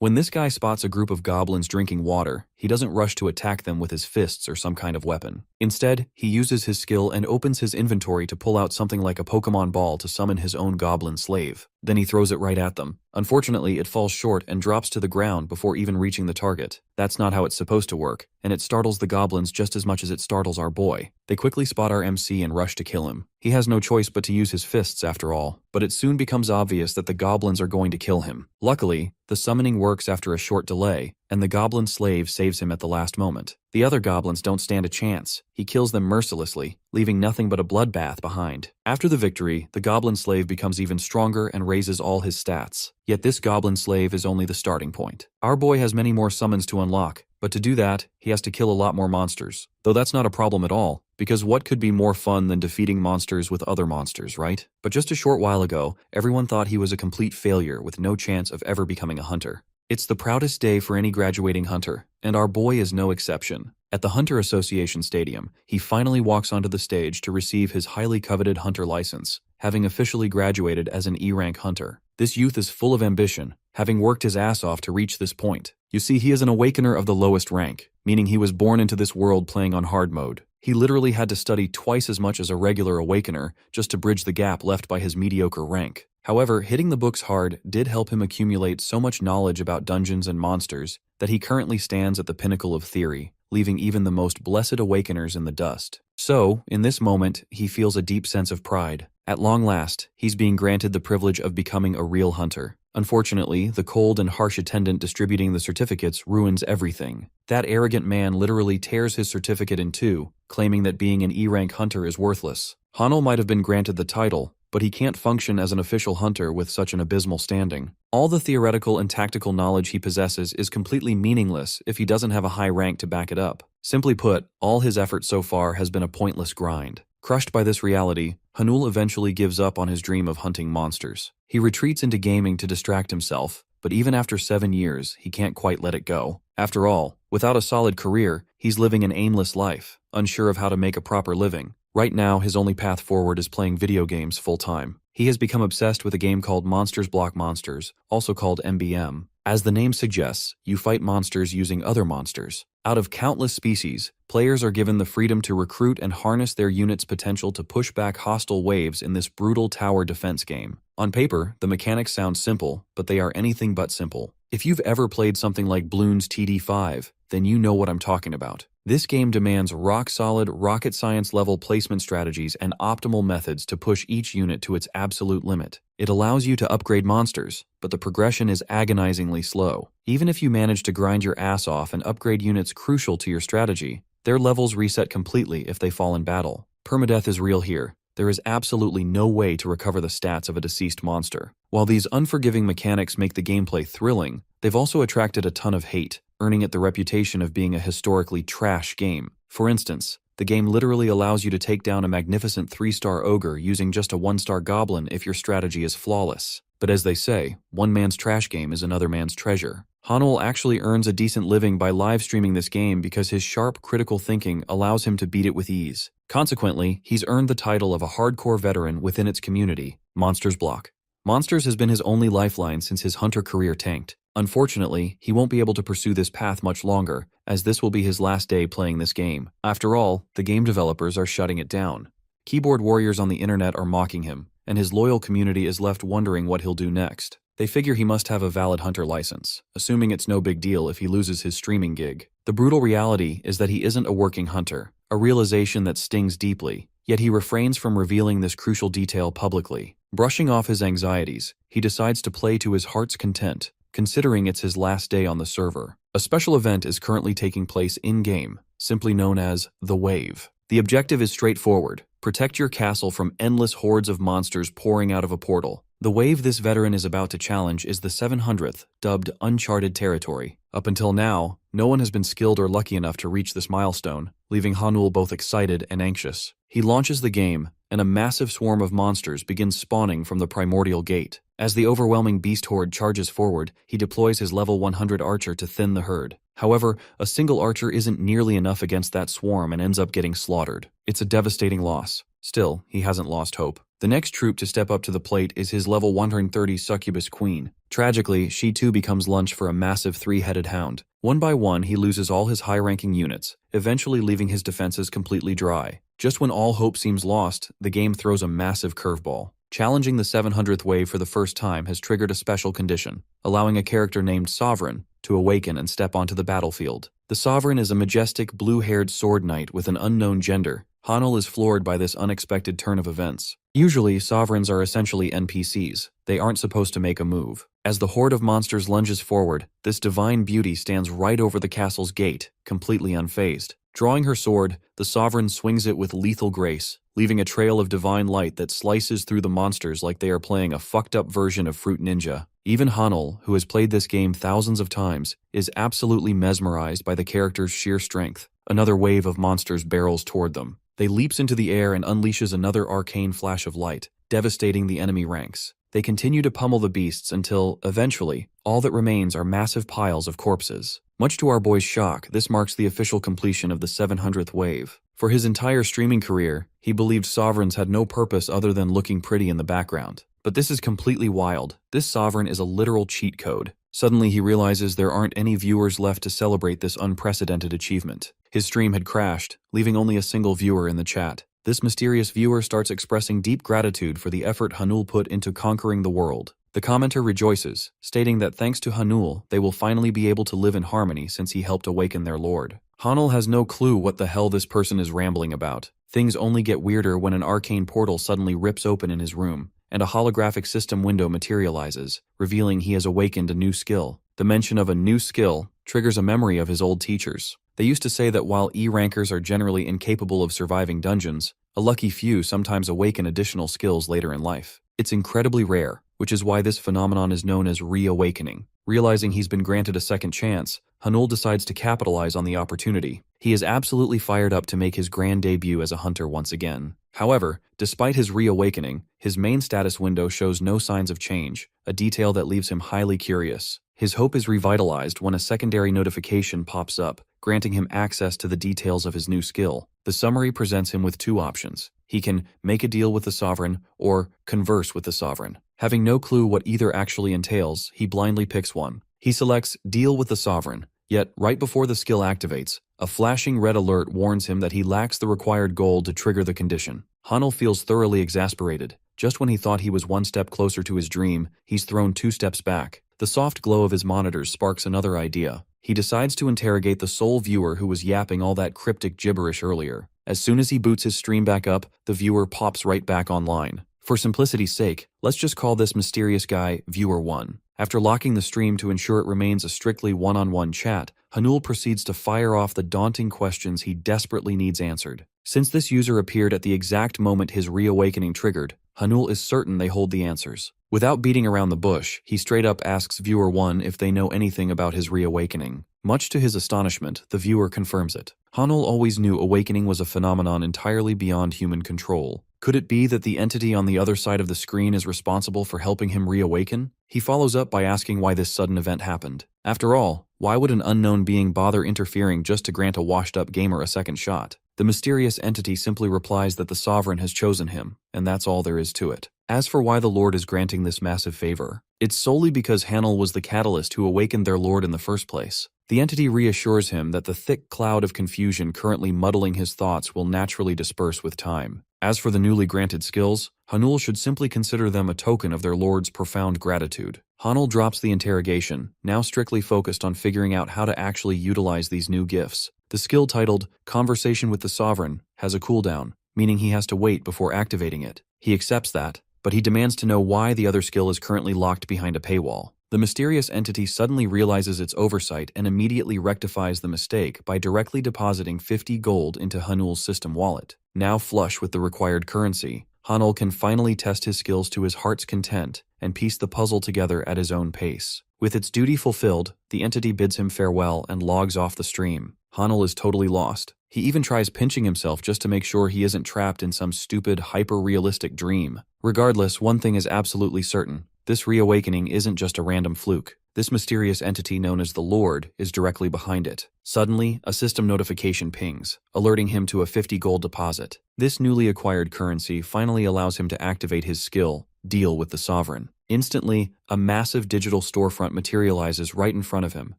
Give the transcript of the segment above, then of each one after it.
When this guy spots a group of goblins drinking water, he doesn't rush to attack them with his fists or some kind of weapon. Instead, he uses his skill and opens his inventory to pull out something like a Pokemon ball to summon his own goblin slave. Then he throws it right at them. Unfortunately, it falls short and drops to the ground before even reaching the target. That's not how it's supposed to work, and it startles the goblins just as much as it startles our boy. They quickly spot our MC and rush to kill him. He has no choice but to use his fists after all, but it soon becomes obvious that the goblins are going to kill him. Luckily, the summoning works after a short delay, and the goblin slave saves him at the last moment. The other goblins don't stand a chance. He kills them mercilessly, leaving nothing but a bloodbath behind. After the victory, the goblin slave becomes even stronger and raises all his stats. Yet this goblin slave is only the starting point. Our boy has many more summons to unlock, but to do that, he has to kill a lot more monsters. Though that's not a problem at all, because what could be more fun than defeating monsters with other monsters, right? But just a short while ago, everyone thought he was a complete failure with no chance of ever becoming a hunter. It's the proudest day for any graduating hunter, and our boy is no exception. At the Hunter Association Stadium, he finally walks onto the stage to receive his highly coveted hunter license, having officially graduated as an E-rank hunter. This youth is full of ambition, having worked his ass off to reach this point. You see, he is an awakener of the lowest rank, meaning he was born into this world playing on hard mode. He literally had to study twice as much as a regular awakener just to bridge the gap left by his mediocre rank. However, hitting the books hard did help him accumulate so much knowledge about dungeons and monsters that he currently stands at the pinnacle of theory, leaving even the most blessed awakeners in the dust. So, in this moment, he feels a deep sense of pride. At long last, he's being granted the privilege of becoming a real hunter. Unfortunately, the cold and harsh attendant distributing the certificates ruins everything. That arrogant man literally tears his certificate in two, claiming that being an E-rank hunter is worthless. Hanul might have been granted the title, but he can't function as an official hunter with such an abysmal standing. All the theoretical and tactical knowledge he possesses is completely meaningless if he doesn't have a high rank to back it up. Simply put, all his effort so far has been a pointless grind. Crushed by this reality, Hanul eventually gives up on his dream of hunting monsters. He retreats into gaming to distract himself, but even after 7 years, he can't quite let it go. After all, without a solid career, he's living an aimless life, unsure of how to make a proper living. Right now, his only path forward is playing video games full-time. He has become obsessed with a game called Monsters Block Monsters, also called MBM. As the name suggests, you fight monsters using other monsters. Out of countless species, players are given the freedom to recruit and harness their unit's potential to push back hostile waves in this brutal tower defense game. On paper, the mechanics sound simple, but they are anything but simple. If you've ever played something like Bloons TD5, then you know what I'm talking about. This game demands rock-solid, rocket science-level placement strategies and optimal methods to push each unit to its absolute limit. It allows you to upgrade monsters, but the progression is agonizingly slow. Even if you manage to grind your ass off and upgrade units crucial to your strategy, their levels reset completely if they fall in battle. Permadeath is real here. There is absolutely no way to recover the stats of a deceased monster. While these unforgiving mechanics make the gameplay thrilling, they've also attracted a ton of hate, earning it the reputation of being a historically trash game. For instance, the game literally allows you to take down a magnificent 3-star ogre using just a 1-star goblin if your strategy is flawless. But as they say, one man's trash game is another man's treasure. Hanul actually earns a decent living by live streaming this game because his sharp, critical thinking allows him to beat it with ease. Consequently, he's earned the title of a hardcore veteran within its community, Monsters Block. Monsters has been his only lifeline since his hunter career tanked. Unfortunately, he won't be able to pursue this path much longer, as this will be his last day playing this game. After all, the game developers are shutting it down. Keyboard warriors on the internet are mocking him, and his loyal community is left wondering what he'll do next. They figure he must have a valid hunter license, assuming it's no big deal if he loses his streaming gig. The brutal reality is that he isn't a working hunter, a realization that stings deeply, yet he refrains from revealing this crucial detail publicly. Brushing off his anxieties, he decides to play to his heart's content, considering it's his last day on the server. A special event is currently taking place in-game, simply known as The Wave. The objective is straightforward: protect your castle from endless hordes of monsters pouring out of a portal. The wave this veteran is about to challenge is the 700th, dubbed Uncharted Territory. Up until now, no one has been skilled or lucky enough to reach this milestone, leaving Hanul both excited and anxious. He launches the game, and a massive swarm of monsters begins spawning from the primordial gate. As the overwhelming beast horde charges forward, he deploys his level 100 archer to thin the herd. However, a single archer isn't nearly enough against that swarm and ends up getting slaughtered. It's a devastating loss. Still, he hasn't lost hope. The next troop to step up to the plate is his level 130 succubus queen. Tragically, she too becomes lunch for a massive three-headed hound. One by one, he loses all his high-ranking units, eventually leaving his defenses completely dry. Just when all hope seems lost, the game throws a massive curveball. Challenging the 700th wave for the first time has triggered a special condition, allowing a character named Sovereign to awaken and step onto the battlefield. The Sovereign is a majestic, blue-haired sword knight with an unknown gender. Hanul is floored by this unexpected turn of events. Usually, Sovereigns are essentially NPCs. They aren't supposed to make a move. As the horde of monsters lunges forward, this divine beauty stands right over the castle's gate, completely unfazed. Drawing her sword, the Sovereign swings it with lethal grace, leaving a trail of divine light that slices through the monsters like they are playing a fucked-up version of Fruit Ninja. Even Hanul, who has played this game thousands of times, is absolutely mesmerized by the character's sheer strength. Another wave of monsters barrels toward them. They leaps into the air and unleashes another arcane flash of light, devastating the enemy ranks. They continue to pummel the beasts until, eventually, all that remains are massive piles of corpses. Much to our boy's shock, this marks the official completion of the 700th wave. For his entire streaming career, he believed Sovereigns had no purpose other than looking pretty in the background. But this is completely wild. This Sovereign is a literal cheat code. Suddenly he realizes there aren't any viewers left to celebrate this unprecedented achievement. His stream had crashed, leaving only a single viewer in the chat. This mysterious viewer starts expressing deep gratitude for the effort Hanul put into conquering the world. The commenter rejoices, stating that thanks to Hanul, they will finally be able to live in harmony since he helped awaken their lord. Hanul has no clue what the hell this person is rambling about. Things only get weirder when an arcane portal suddenly rips open in his room, and a holographic system window materializes, revealing he has awakened a new skill. The mention of a new skill triggers a memory of his old teachers. They used to say that while E-rankers are generally incapable of surviving dungeons, a lucky few sometimes awaken additional skills later in life. It's incredibly rare, which is why this phenomenon is known as reawakening. Realizing he's been granted a second chance, Hanul decides to capitalize on the opportunity. He is absolutely fired up to make his grand debut as a hunter once again. However, despite his reawakening, his main status window shows no signs of change, a detail that leaves him highly curious. His hope is revitalized when a secondary notification pops up, granting him access to the details of his new skill. The summary presents him with two options. He can make a deal with the Sovereign or converse with the Sovereign. Having no clue what either actually entails, he blindly picks one. He selects Deal with the Sovereign, yet right before the skill activates, a flashing red alert warns him that he lacks the required gold to trigger the condition. Hanul feels thoroughly exasperated. Just when he thought he was one step closer to his dream, he's thrown 2 steps back. The soft glow of his monitors sparks another idea. He decides to interrogate the sole viewer who was yapping all that cryptic gibberish earlier. As soon as he boots his stream back up, the viewer pops right back online. For simplicity's sake, let's just call this mysterious guy Viewer 1. After locking the stream to ensure it remains a strictly one-on-one chat, Hanul proceeds to fire off the daunting questions he desperately needs answered. Since this user appeared at the exact moment his reawakening triggered, Hanul is certain they hold the answers. Without beating around the bush, he straight up asks Viewer 1 if they know anything about his reawakening. Much to his astonishment, the viewer confirms it. Hanul always knew awakening was a phenomenon entirely beyond human control. Could it be that the entity on the other side of the screen is responsible for helping him reawaken? He follows up by asking why this sudden event happened. After all, why would an unknown being bother interfering just to grant a washed-up gamer a second shot? The mysterious entity simply replies that the Sovereign has chosen him, and that's all there is to it. As for why the Lord is granting this massive favor, it's solely because Hanul was the catalyst who awakened their Lord in the first place. The entity reassures him that the thick cloud of confusion currently muddling his thoughts will naturally disperse with time. As for the newly granted skills, Hanul should simply consider them a token of their Lord's profound gratitude. Hanul drops the interrogation, now strictly focused on figuring out how to actually utilize these new gifts. The skill titled Conversation with the Sovereign has a cooldown, meaning he has to wait before activating it. He accepts that, but he demands to know why the other skill is currently locked behind a paywall. The mysterious entity suddenly realizes its oversight and immediately rectifies the mistake by directly depositing 50 gold into Hanul's system wallet. Now flush with the required currency, Hanul can finally test his skills to his heart's content and piece the puzzle together at his own pace. With its duty fulfilled, the entity bids him farewell and logs off the stream. Hanul is totally lost. He even tries pinching himself just to make sure he isn't trapped in some stupid, hyper-realistic dream. Regardless, one thing is absolutely certain. This reawakening isn't just a random fluke. This mysterious entity known as the Lord is directly behind it. Suddenly, a system notification pings, alerting him to a 50 gold deposit. This newly acquired currency finally allows him to activate his skill, Deal with the Sovereign. Instantly, a massive digital storefront materializes right in front of him,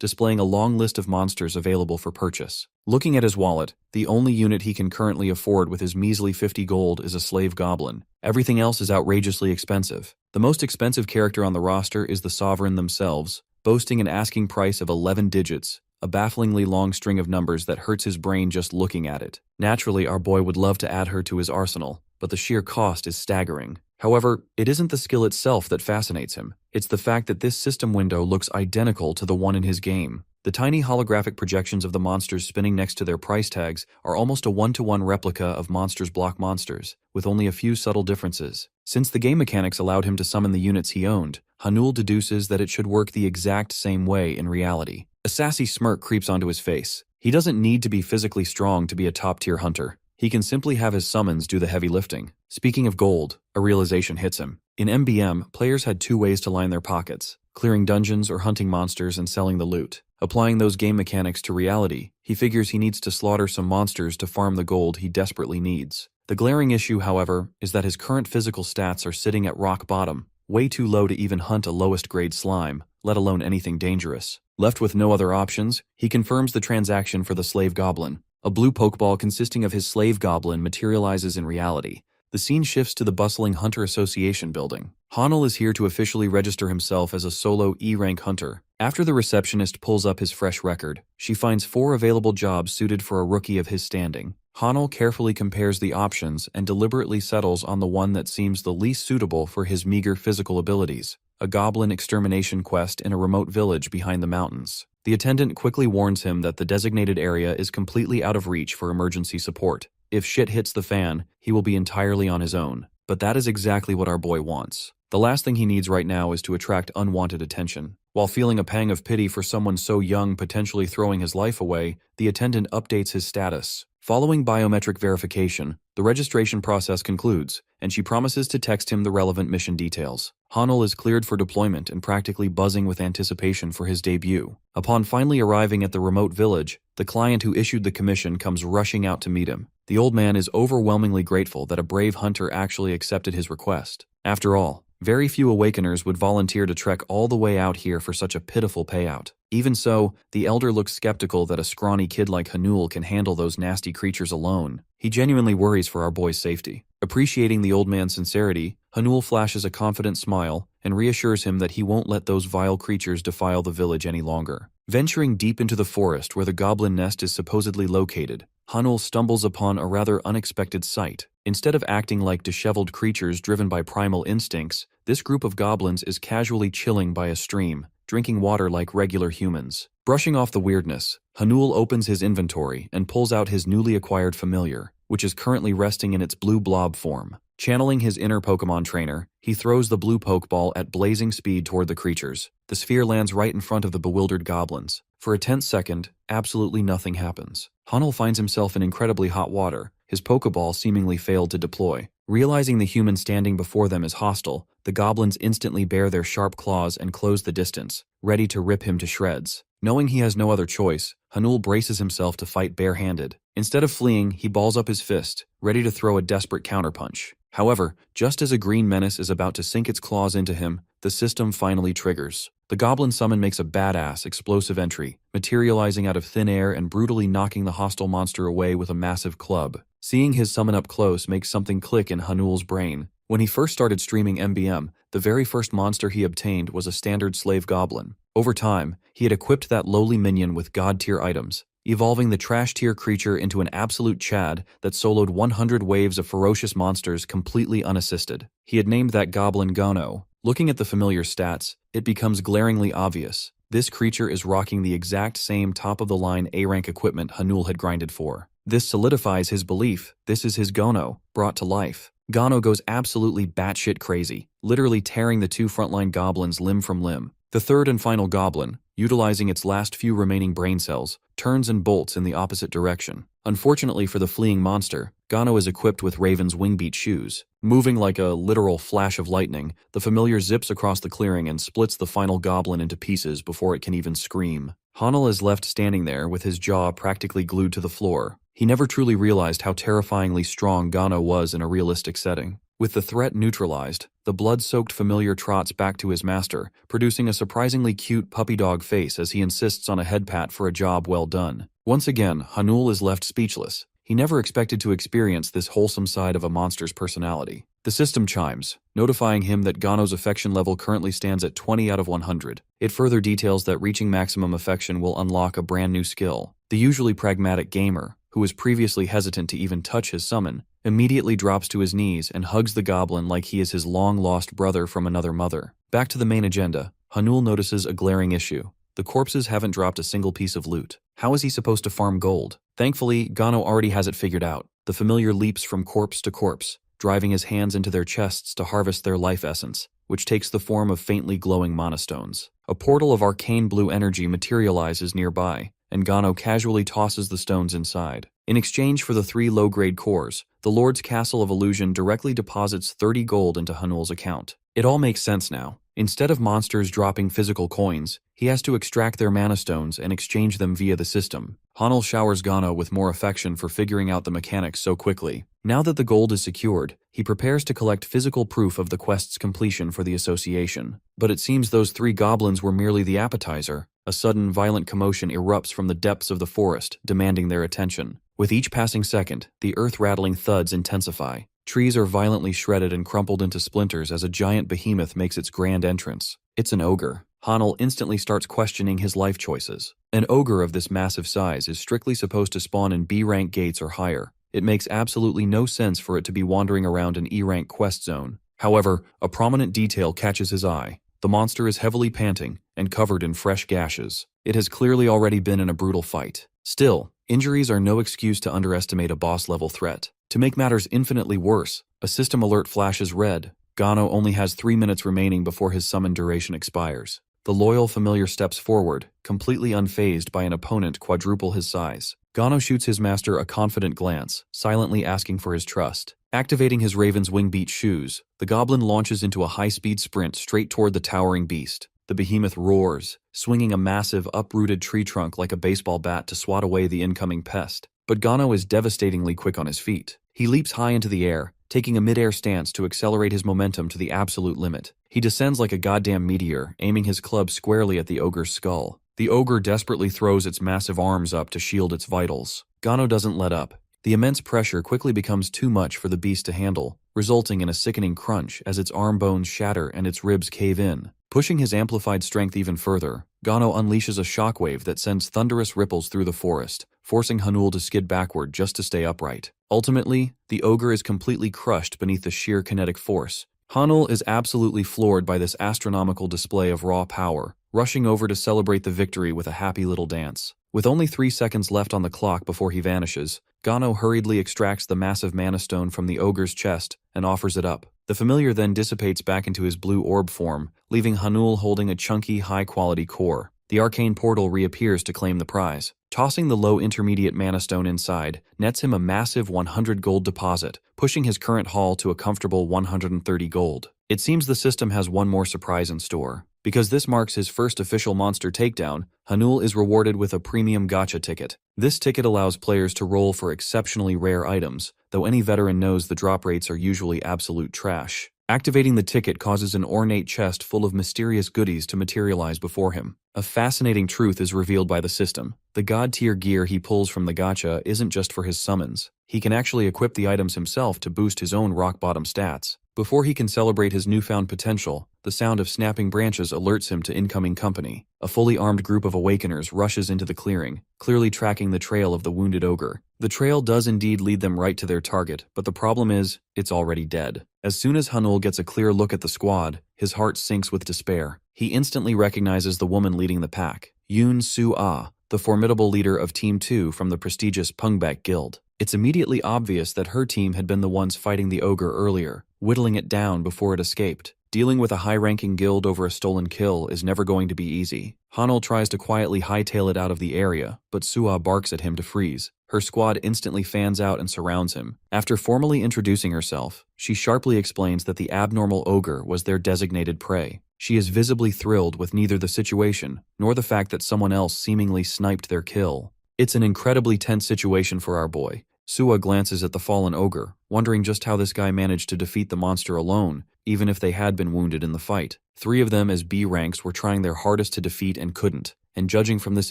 displaying a long list of monsters available for purchase. Looking at his wallet, the only unit he can currently afford with his measly 50 gold is a slave goblin. Everything else is outrageously expensive. The most expensive character on the roster is the Sovereign themselves, boasting an asking price of 11 digits, a bafflingly long string of numbers that hurts his brain just looking at it. Naturally, our boy would love to add her to his arsenal, but the sheer cost is staggering. However, it isn't the skill itself that fascinates him. It's the fact that this system window looks identical to the one in his game. The tiny holographic projections of the monsters spinning next to their price tags are almost a one-to-one replica of Monsters Block monsters, with only a few subtle differences. Since the game mechanics allowed him to summon the units he owned, Hanul deduces that it should work the exact same way in reality. A sassy smirk creeps onto his face. He doesn't need to be physically strong to be a top-tier hunter. He can simply have his summons do the heavy lifting. Speaking of gold, a realization hits him. In MBM, players had two ways to line their pockets: clearing dungeons or hunting monsters and selling the loot. Applying those game mechanics to reality, he figures he needs to slaughter some monsters to farm the gold he desperately needs. The glaring issue, however, is that his current physical stats are sitting at rock bottom, way too low to even hunt a lowest grade slime, let alone anything dangerous. Left with no other options, he confirms the transaction for the slave goblin. A blue Pokeball consisting of his slave goblin materializes in reality. The scene shifts to the bustling Hunter Association building. Hanul is here to officially register himself as a solo E-rank hunter. After the receptionist pulls up his fresh record, she finds 4 available jobs suited for a rookie of his standing. Hanul carefully compares the options and deliberately settles on the one that seems the least suitable for his meager physical abilities: a goblin extermination quest in a remote village behind the mountains. The attendant quickly warns him that the designated area is completely out of reach for emergency support. If shit hits the fan, he will be entirely on his own. But that is exactly what our boy wants. The last thing he needs right now is to attract unwanted attention. While feeling a pang of pity for someone so young potentially throwing his life away, the attendant updates his status. Following biometric verification, the registration process concludes, and she promises to text him the relevant mission details. Hanul is cleared for deployment and practically buzzing with anticipation for his debut. Upon finally arriving at the remote village, the client who issued the commission comes rushing out to meet him. The old man is overwhelmingly grateful that a brave hunter actually accepted his request. After all, very few awakeners would volunteer to trek all the way out here for such a pitiful payout. Even so, the elder looks skeptical that a scrawny kid like Hanul can handle those nasty creatures alone. He genuinely worries for our boy's safety. Appreciating the old man's sincerity, Hanul flashes a confident smile and reassures him that he won't let those vile creatures defile the village any longer. Venturing deep into the forest where the goblin nest is supposedly located, Hanul stumbles upon a rather unexpected sight. Instead of acting like disheveled creatures driven by primal instincts, this group of goblins is casually chilling by a stream, drinking water like regular humans. Brushing off the weirdness, Hanul opens his inventory and pulls out his newly acquired familiar, which is currently resting in its blue blob form. Channeling his inner Pokemon trainer, he throws the blue Pokeball at blazing speed toward the creatures. The sphere lands right in front of the bewildered goblins. For a tense second, absolutely nothing happens. Hanul finds himself in incredibly hot water. His Pokeball seemingly failed to deploy. Realizing the human standing before them is hostile, the goblins instantly bare their sharp claws and close the distance, ready to rip him to shreds. Knowing he has no other choice, Hanul braces himself to fight barehanded. Instead of fleeing, he balls up his fist, ready to throw a desperate counterpunch. However, just as a green menace is about to sink its claws into him, the system finally triggers. The goblin summon makes a badass, explosive entry, materializing out of thin air and brutally knocking the hostile monster away with a massive club. Seeing his summon up close makes something click in Hanul's brain. When he first started streaming MBM, the very first monster he obtained was a standard slave goblin. Over time, he had equipped that lowly minion with god-tier items, evolving the trash-tier creature into an absolute Chad that soloed 100 waves of ferocious monsters completely unassisted. He had named that goblin Gono. Looking at the familiar stats, it becomes glaringly obvious. This creature is rocking the exact same top-of-the-line A-rank equipment Hanul had grinded for. This solidifies his belief this is his Gono, brought to life. Gono goes absolutely batshit crazy, literally tearing the 2 frontline goblins limb from limb. The third and final goblin, utilizing its last few remaining brain cells, turns and bolts in the opposite direction. Unfortunately for the fleeing monster, Gano is equipped with Raven's wingbeat shoes. Moving like a literal flash of lightning, the familiar zips across the clearing and splits the final goblin into pieces before it can even scream. Hanul is left standing there with his jaw practically glued to the floor. He never truly realized how terrifyingly strong Gano was in a realistic setting. With the threat neutralized, the blood-soaked familiar trots back to his master, producing a surprisingly cute puppy dog face as he insists on a head pat for a job well done. Once again, Hanul is left speechless. He never expected to experience this wholesome side of a monster's personality. The system chimes, notifying him that Gano's affection level currently stands at 20 out of 100. It further details that reaching maximum affection will unlock a brand new skill. The usually pragmatic gamer, who was previously hesitant to even touch his summon, immediately drops to his knees and hugs the goblin like he is his long-lost brother from another mother. Back to the main agenda, Hanul notices a glaring issue. The corpses haven't dropped a single piece of loot. How is he supposed to farm gold? Thankfully, Gano already has it figured out. The familiar leaps from corpse to corpse, driving his hands into their chests to harvest their life essence, which takes the form of faintly glowing monostones. A portal of arcane blue energy materializes nearby, and Gano casually tosses the stones inside. In exchange for the 3 low-grade cores, the Lord's Castle of Illusion directly deposits 30 gold into Hanul's account. It all makes sense now. Instead of monsters dropping physical coins, he has to extract their mana stones and exchange them via the system. Hanul showers Gano with more affection for figuring out the mechanics so quickly. Now that the gold is secured, he prepares to collect physical proof of the quest's completion for the association. But it seems those 3 goblins were merely the appetizer. A sudden, violent commotion erupts from the depths of the forest, demanding their attention. With each passing second, the earth-rattling thuds intensify. Trees are violently shredded and crumpled into splinters as a giant behemoth makes its grand entrance. It's an ogre. Hanul instantly starts questioning his life choices. An ogre of this massive size is strictly supposed to spawn in B-rank gates or higher. It makes absolutely no sense for it to be wandering around an E-rank quest zone. However, a prominent detail catches his eye. The monster is heavily panting and covered in fresh gashes. It has clearly already been in a brutal fight. Still, injuries are no excuse to underestimate a boss-level threat. To make matters infinitely worse, a system alert flashes red. Gano only has 3 minutes remaining before his summon duration expires. The loyal familiar steps forward, completely unfazed by an opponent quadruple his size. Gano shoots his master a confident glance, silently asking for his trust. Activating his Raven's wingbeat shoes, the goblin launches into a high-speed sprint straight toward the towering beast. The behemoth roars, swinging a massive, uprooted tree trunk like a baseball bat to swat away the incoming pest. But Gano is devastatingly quick on his feet. He leaps high into the air, taking a mid-air stance to accelerate his momentum to the absolute limit. He descends like a goddamn meteor, aiming his club squarely at the ogre's skull. The ogre desperately throws its massive arms up to shield its vitals. Gano doesn't let up. The immense pressure quickly becomes too much for the beast to handle, resulting in a sickening crunch as its arm bones shatter and its ribs cave in. Pushing his amplified strength even further, Gano unleashes a shockwave that sends thunderous ripples through the forest, forcing Hanul to skid backward just to stay upright. Ultimately, the ogre is completely crushed beneath the sheer kinetic force. Hanul is absolutely floored by this astronomical display of raw power, rushing over to celebrate the victory with a happy little dance. With only 3 seconds left on the clock before he vanishes, Gano hurriedly extracts the massive mana stone from the ogre's chest and offers it up. The familiar then dissipates back into his blue orb form, leaving Hanul holding a chunky, high-quality core. The arcane portal reappears to claim the prize. Tossing the low intermediate mana stone inside nets him a massive 100 gold deposit, pushing his current haul to a comfortable 130 gold. It seems the system has one more surprise in store. Because this marks his first official monster takedown, Hanul is rewarded with a premium gacha ticket. This ticket allows players to roll for exceptionally rare items, though any veteran knows the drop rates are usually absolute trash. Activating the ticket causes an ornate chest full of mysterious goodies to materialize before him. A fascinating truth is revealed by the system. The god-tier gear he pulls from the gacha isn't just for his summons. He can actually equip the items himself to boost his own rock-bottom stats. Before he can celebrate his newfound potential, the sound of snapping branches alerts him to incoming company. A fully armed group of awakeners rushes into the clearing, clearly tracking the trail of the wounded ogre. The trail does indeed lead them right to their target, but the problem is, it's already dead. As soon as Hanul gets a clear look at the squad, his heart sinks with despair. He instantly recognizes the woman leading the pack, Yoon Soo-ah, the formidable leader of Team 2 from the prestigious Pungbak Guild. It's immediately obvious that her team had been the ones fighting the ogre earlier, whittling it down before it escaped. Dealing with a high-ranking guild over a stolen kill is never going to be easy. Hanul tries to quietly hightail it out of the area, but Sua barks at him to freeze. Her squad instantly fans out and surrounds him. After formally introducing herself, she sharply explains that the abnormal ogre was their designated prey. She is visibly thrilled with neither the situation nor the fact that someone else seemingly sniped their kill. It's an incredibly tense situation for our boy. Suwa glances at the fallen ogre, wondering just how this guy managed to defeat the monster alone, even if they had been wounded in the fight. 3 of them as B ranks were trying their hardest to defeat and couldn't, and judging from this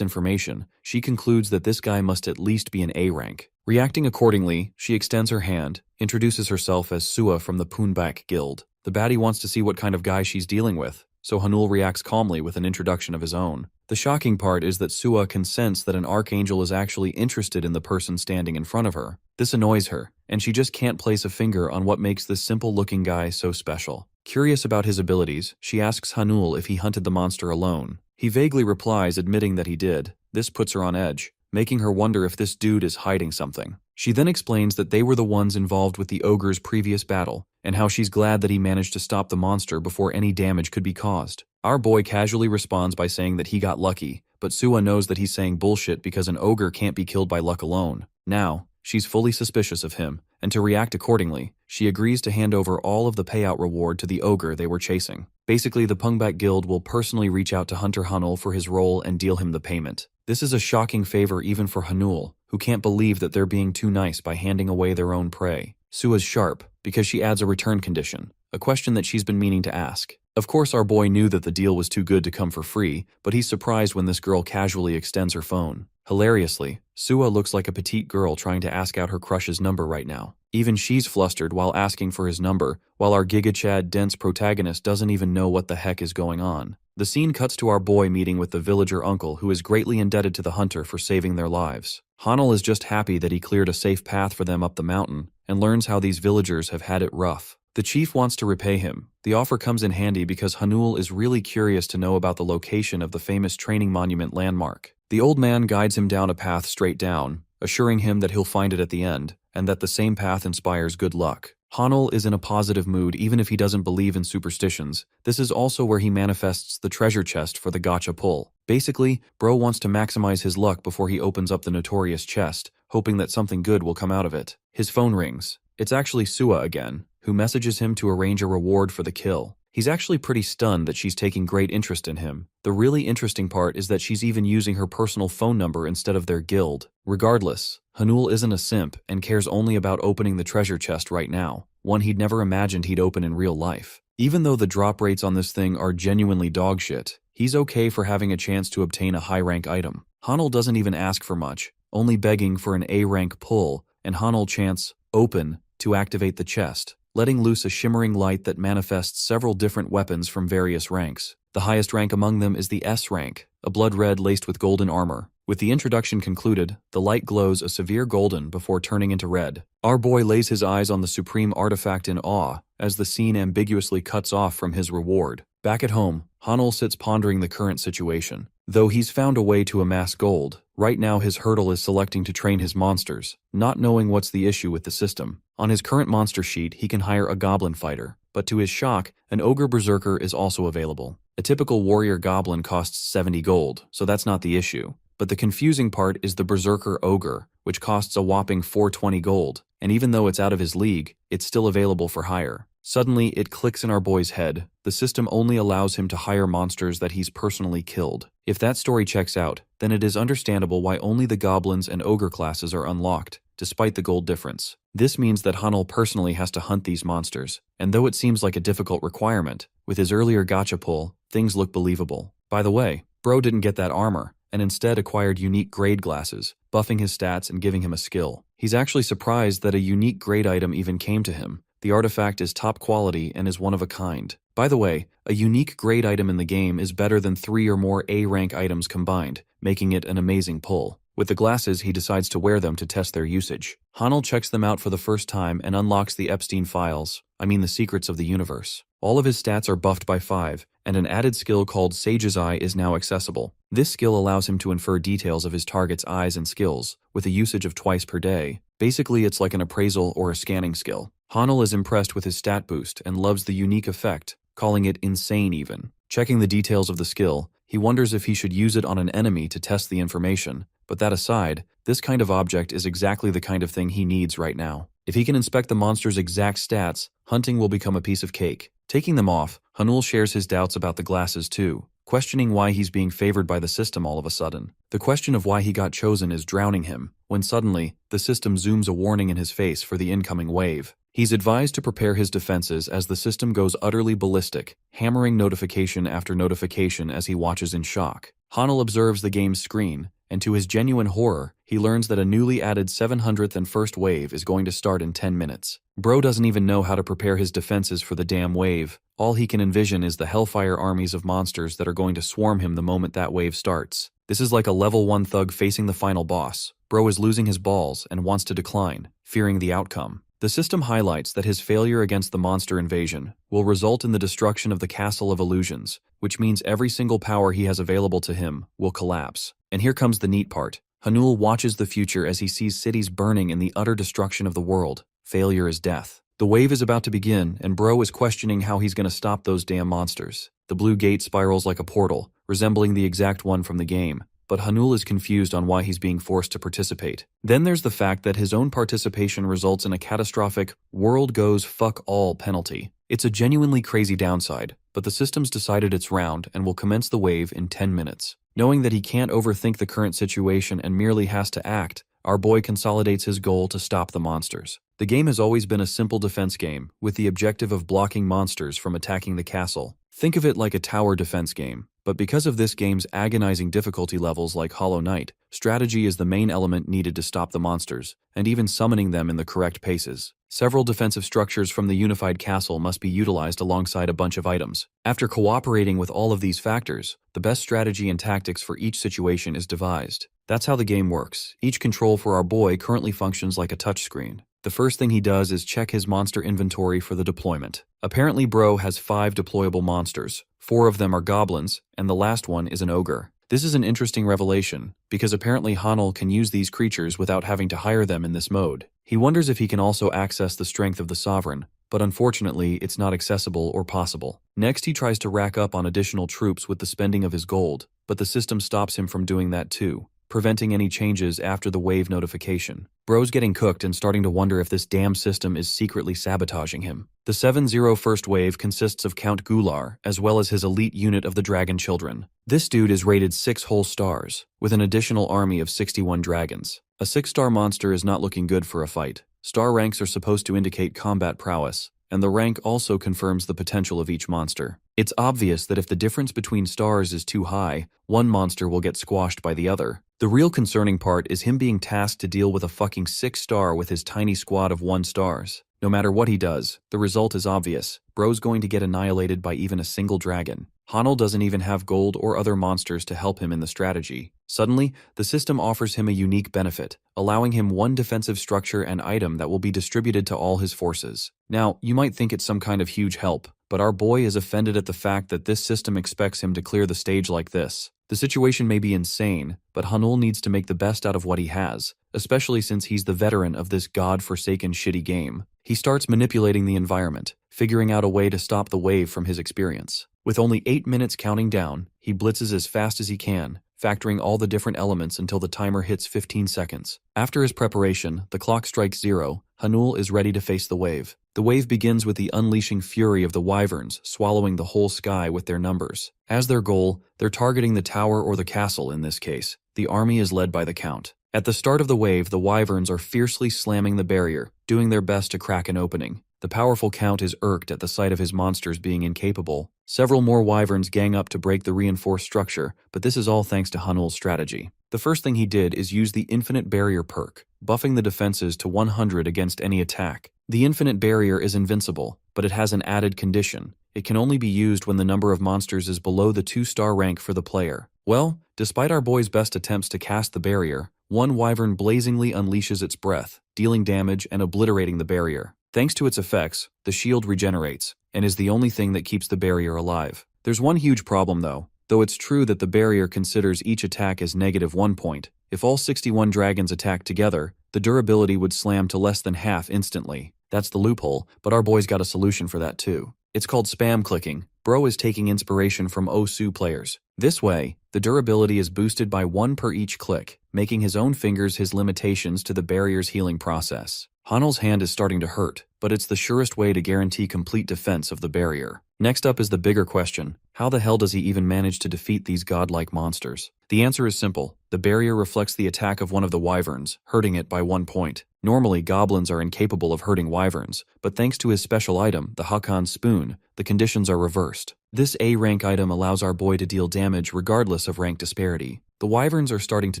information, she concludes that this guy must at least be an A rank. Reacting accordingly, she extends her hand, introduces herself as Suwa from the Poonback Guild. The baddie wants to see what kind of guy she's dealing with, so Hanul reacts calmly with an introduction of his own. The shocking part is that Suwa can sense that an archangel is actually interested in the person standing in front of her. This annoys her, and she just can't place a finger on what makes this simple-looking guy so special. Curious about his abilities, she asks Hanul if he hunted the monster alone. He vaguely replies, admitting that he did. This puts her on edge, making her wonder if this dude is hiding something. She then explains that they were the ones involved with the ogre's previous battle, and how she's glad that he managed to stop the monster before any damage could be caused. Our boy casually responds by saying that he got lucky, but Suwa knows that he's saying bullshit because an ogre can't be killed by luck alone. Now, she's fully suspicious of him, and to react accordingly, she agrees to hand over all of the payout reward to the ogre they were chasing. Basically, the Poonback Guild will personally reach out to Hunter Hanul for his role and deal him the payment. This is a shocking favor even for Hanul, who can't believe that they're being too nice by handing away their own prey. Suwa's sharp, because she adds a return condition, a question that she's been meaning to ask. Of course, our boy knew that the deal was too good to come for free, but he's surprised when this girl casually extends her phone. Hilariously, Suwa looks like a petite girl trying to ask out her crush's number right now. Even she's flustered while asking for his number, while our Giga Chad dense protagonist doesn't even know what the heck is going on. The scene cuts to our boy meeting with the villager uncle who is greatly indebted to the hunter for saving their lives. Hanul is just happy that he cleared a safe path for them up the mountain, and learns how these villagers have had it rough. The chief wants to repay him. The offer comes in handy because Hanul is really curious to know about the location of the famous training monument landmark. The old man guides him down a path straight down, assuring him that he'll find it at the end, and that the same path inspires good luck. Hanul is in a positive mood even if he doesn't believe in superstitions. This is also where he manifests the treasure chest for the gacha pull. Basically, bro wants to maximize his luck before he opens up the notorious chest, hoping that something good will come out of it. His phone rings. It's actually Suwa again, who messages him to arrange a reward for the kill. He's actually pretty stunned that she's taking great interest in him. The really interesting part is that she's even using her personal phone number instead of their guild. Regardless, Hanul isn't a simp and cares only about opening the treasure chest right now, one he'd never imagined he'd open in real life. Even though the drop rates on this thing are genuinely dogshit, he's okay for having a chance to obtain a high-rank item. Hanul doesn't even ask for much, only begging for an A-rank pull, and Hanul chants, "Open," to activate the chest, letting loose a shimmering light that manifests several different weapons from various ranks. The highest rank among them is the S rank, a blood red laced with golden armor. With the introduction concluded, the light glows a severe golden before turning into red. Our boy lays his eyes on the supreme artifact in awe, as the scene ambiguously cuts off from his reward. Back at home, Hanul sits pondering the current situation. Though he's found a way to amass gold, right now his hurdle is selecting to train his monsters, not knowing what's the issue with the system. On his current monster sheet, he can hire a goblin fighter, but to his shock, an ogre berserker is also available. A typical warrior goblin costs 70 gold, so that's not the issue. But the confusing part is the berserker ogre, which costs a whopping 420 gold, and even though it's out of his league, it's still available for hire. Suddenly, it clicks in our boy's head. The system only allows him to hire monsters that he's personally killed. If that story checks out, then it is understandable why only the goblins and ogre classes are unlocked, despite the gold difference. This means that Hanul personally has to hunt these monsters, and though it seems like a difficult requirement, with his earlier gacha pull, things look believable. By the way, bro didn't get that armor, and instead acquired unique grade glasses, buffing his stats and giving him a skill. He's actually surprised that a unique grade item even came to him. The artifact is top quality and is one of a kind. By the way, a unique grade item in the game is better than 3 or more A-rank items combined, making it an amazing pull. With the glasses, he decides to wear them to test their usage. Hanul checks them out for the first time and unlocks the Epstein files, the secrets of the universe. All of his stats are buffed by 5, and an added skill called Sage's Eye is now accessible. This skill allows him to infer details of his target's eyes and skills, with a usage of twice per day. Basically, it's like an appraisal or a scanning skill. Hanul is impressed with his stat boost and loves the unique effect, calling it insane even. Checking the details of the skill, he He wonders if he should use it on an enemy to test the information, but that aside, this kind of object is exactly the kind of thing he needs right now. If he can inspect the monster's exact stats, hunting will become a piece of cake. Taking them off, Hanul shares his doubts about the glasses too, questioning why he's being favored by the system all of a sudden. The question of why he got chosen is drowning him, when suddenly, the system zooms a warning in his face for the incoming wave. He's advised to prepare his defenses as the system goes utterly ballistic, hammering notification after notification as he watches in shock. Hanul observes the game's screen, and to his genuine horror, he learns that a newly added 701st wave is going to start in 10 minutes. Bro doesn't even know how to prepare his defenses for the damn wave. All he can envision is the hellfire armies of monsters that are going to swarm him the moment that wave starts. This is like a level 1 thug facing the final boss. Bro is losing his balls and wants to decline, fearing the outcome. The system highlights that his failure against the monster invasion will result in the destruction of the Castle of Illusions, which means every single power he has available to him will collapse. And here comes the neat part. Hanul watches the future as he sees cities burning in the utter destruction of the world. Failure is death. The wave is about to begin, and Bro is questioning how he's going to stop those damn monsters. The blue gate spirals like a portal, resembling the exact one from the game, but Hanul is confused on why he's being forced to participate. Then there's the fact that his own participation results in a catastrophic world goes fuck all penalty. It's a genuinely crazy downside, but the system's decided it's round and will commence the wave in 10 minutes. Knowing that he can't overthink the current situation and merely has to act, our boy consolidates his goal to stop the monsters. The game has always been a simple defense game, with the objective of blocking monsters from attacking the castle. Think of it like a tower defense game, but because of this game's agonizing difficulty levels like Hollow Knight, strategy is the main element needed to stop the monsters, and even summoning them in the correct paces. Several defensive structures from the unified castle must be utilized alongside a bunch of items. After cooperating with all of these factors, the best strategy and tactics for each situation is devised. That's how the game works. Each control for our boy currently functions like a touchscreen. The first thing he does is check his monster inventory for the deployment. Apparently Bro has 5 deployable monsters. 4 of them are goblins, and the last one is an ogre. This is an interesting revelation, because apparently Hanul can use these creatures without having to hire them in this mode. He wonders if he can also access the strength of the sovereign, but unfortunately it's not accessible or possible. Next he tries to rack up on additional troops with the spending of his gold, but the system stops him from doing that too, preventing any changes after the wave notification. Bro's getting cooked and starting to wonder if this damn system is secretly sabotaging him. The 701st wave consists of Count Gular, as well as his elite unit of the Dragon Children. This dude is rated 6 whole stars, with an additional army of 61 dragons. A 6-star monster is not looking good for a fight. Star ranks are supposed to indicate combat prowess, and the rank also confirms the potential of each monster. It's obvious that if the difference between stars is too high, one monster will get squashed by the other. The real concerning part is him being tasked to deal with a fucking 6-star with his tiny squad of 1 stars. No matter what he does, the result is obvious. Bro's going to get annihilated by even a single dragon. Hanul doesn't even have gold or other monsters to help him in the strategy. Suddenly, the system offers him a unique benefit, allowing him 1 defensive structure and item that will be distributed to all his forces. Now, you might think it's some kind of huge help, but our boy is offended at the fact that this system expects him to clear the stage like this. The situation may be insane, but Hanul needs to make the best out of what he has, especially since he's the veteran of this god-forsaken shitty game. He starts manipulating the environment, figuring out a way to stop the wave from his experience. With only 8 minutes counting down, he blitzes as fast as he can, factoring all the different elements until the timer hits 15 seconds. After his preparation, the clock strikes 0, Hanul is ready to face the wave. The wave begins with the unleashing fury of the wyverns, swallowing the whole sky with their numbers. As their goal, they're targeting the tower or the castle in this case. The army is led by the Count. At the start of the wave, the wyverns are fiercely slamming the barrier, doing their best to crack an opening. The powerful Count is irked at the sight of his monsters being incapable. Several more wyverns gang up to break the reinforced structure, but this is all thanks to Hanul's strategy. The first thing he did is use the Infinite Barrier perk, buffing the defenses to 100 against any attack. The Infinite Barrier is invincible, but it has an added condition. It can only be used when the number of monsters is below the 2-star rank for the player. Well, despite our boy's best attempts to cast the barrier, one wyvern blazingly unleashes its breath, dealing damage and obliterating the barrier. Thanks to its effects, the shield regenerates, and is the only thing that keeps the barrier alive. There's one huge problem though. Though it's true that the barrier considers each attack as -1 point, if all 61 dragons attack together, the durability would slam to less than half instantly. That's the loophole, but our boy's got a solution for that too. It's called spam clicking. Bro is taking inspiration from Osu players. This way, the durability is boosted by 1 per each click, making his own fingers his limitations to the barrier's healing process. Hanul's hand is starting to hurt, but it's the surest way to guarantee complete defense of the barrier. Next up is the bigger question: how the hell does he even manage to defeat these godlike monsters? The answer is simple. The barrier reflects the attack of one of the wyverns, hurting it by 1 point. Normally, goblins are incapable of hurting wyverns, but thanks to his special item, the Hakan's Spoon, the conditions are reversed. This A-rank item allows our boy to deal damage regardless of rank disparity. The wyverns are starting to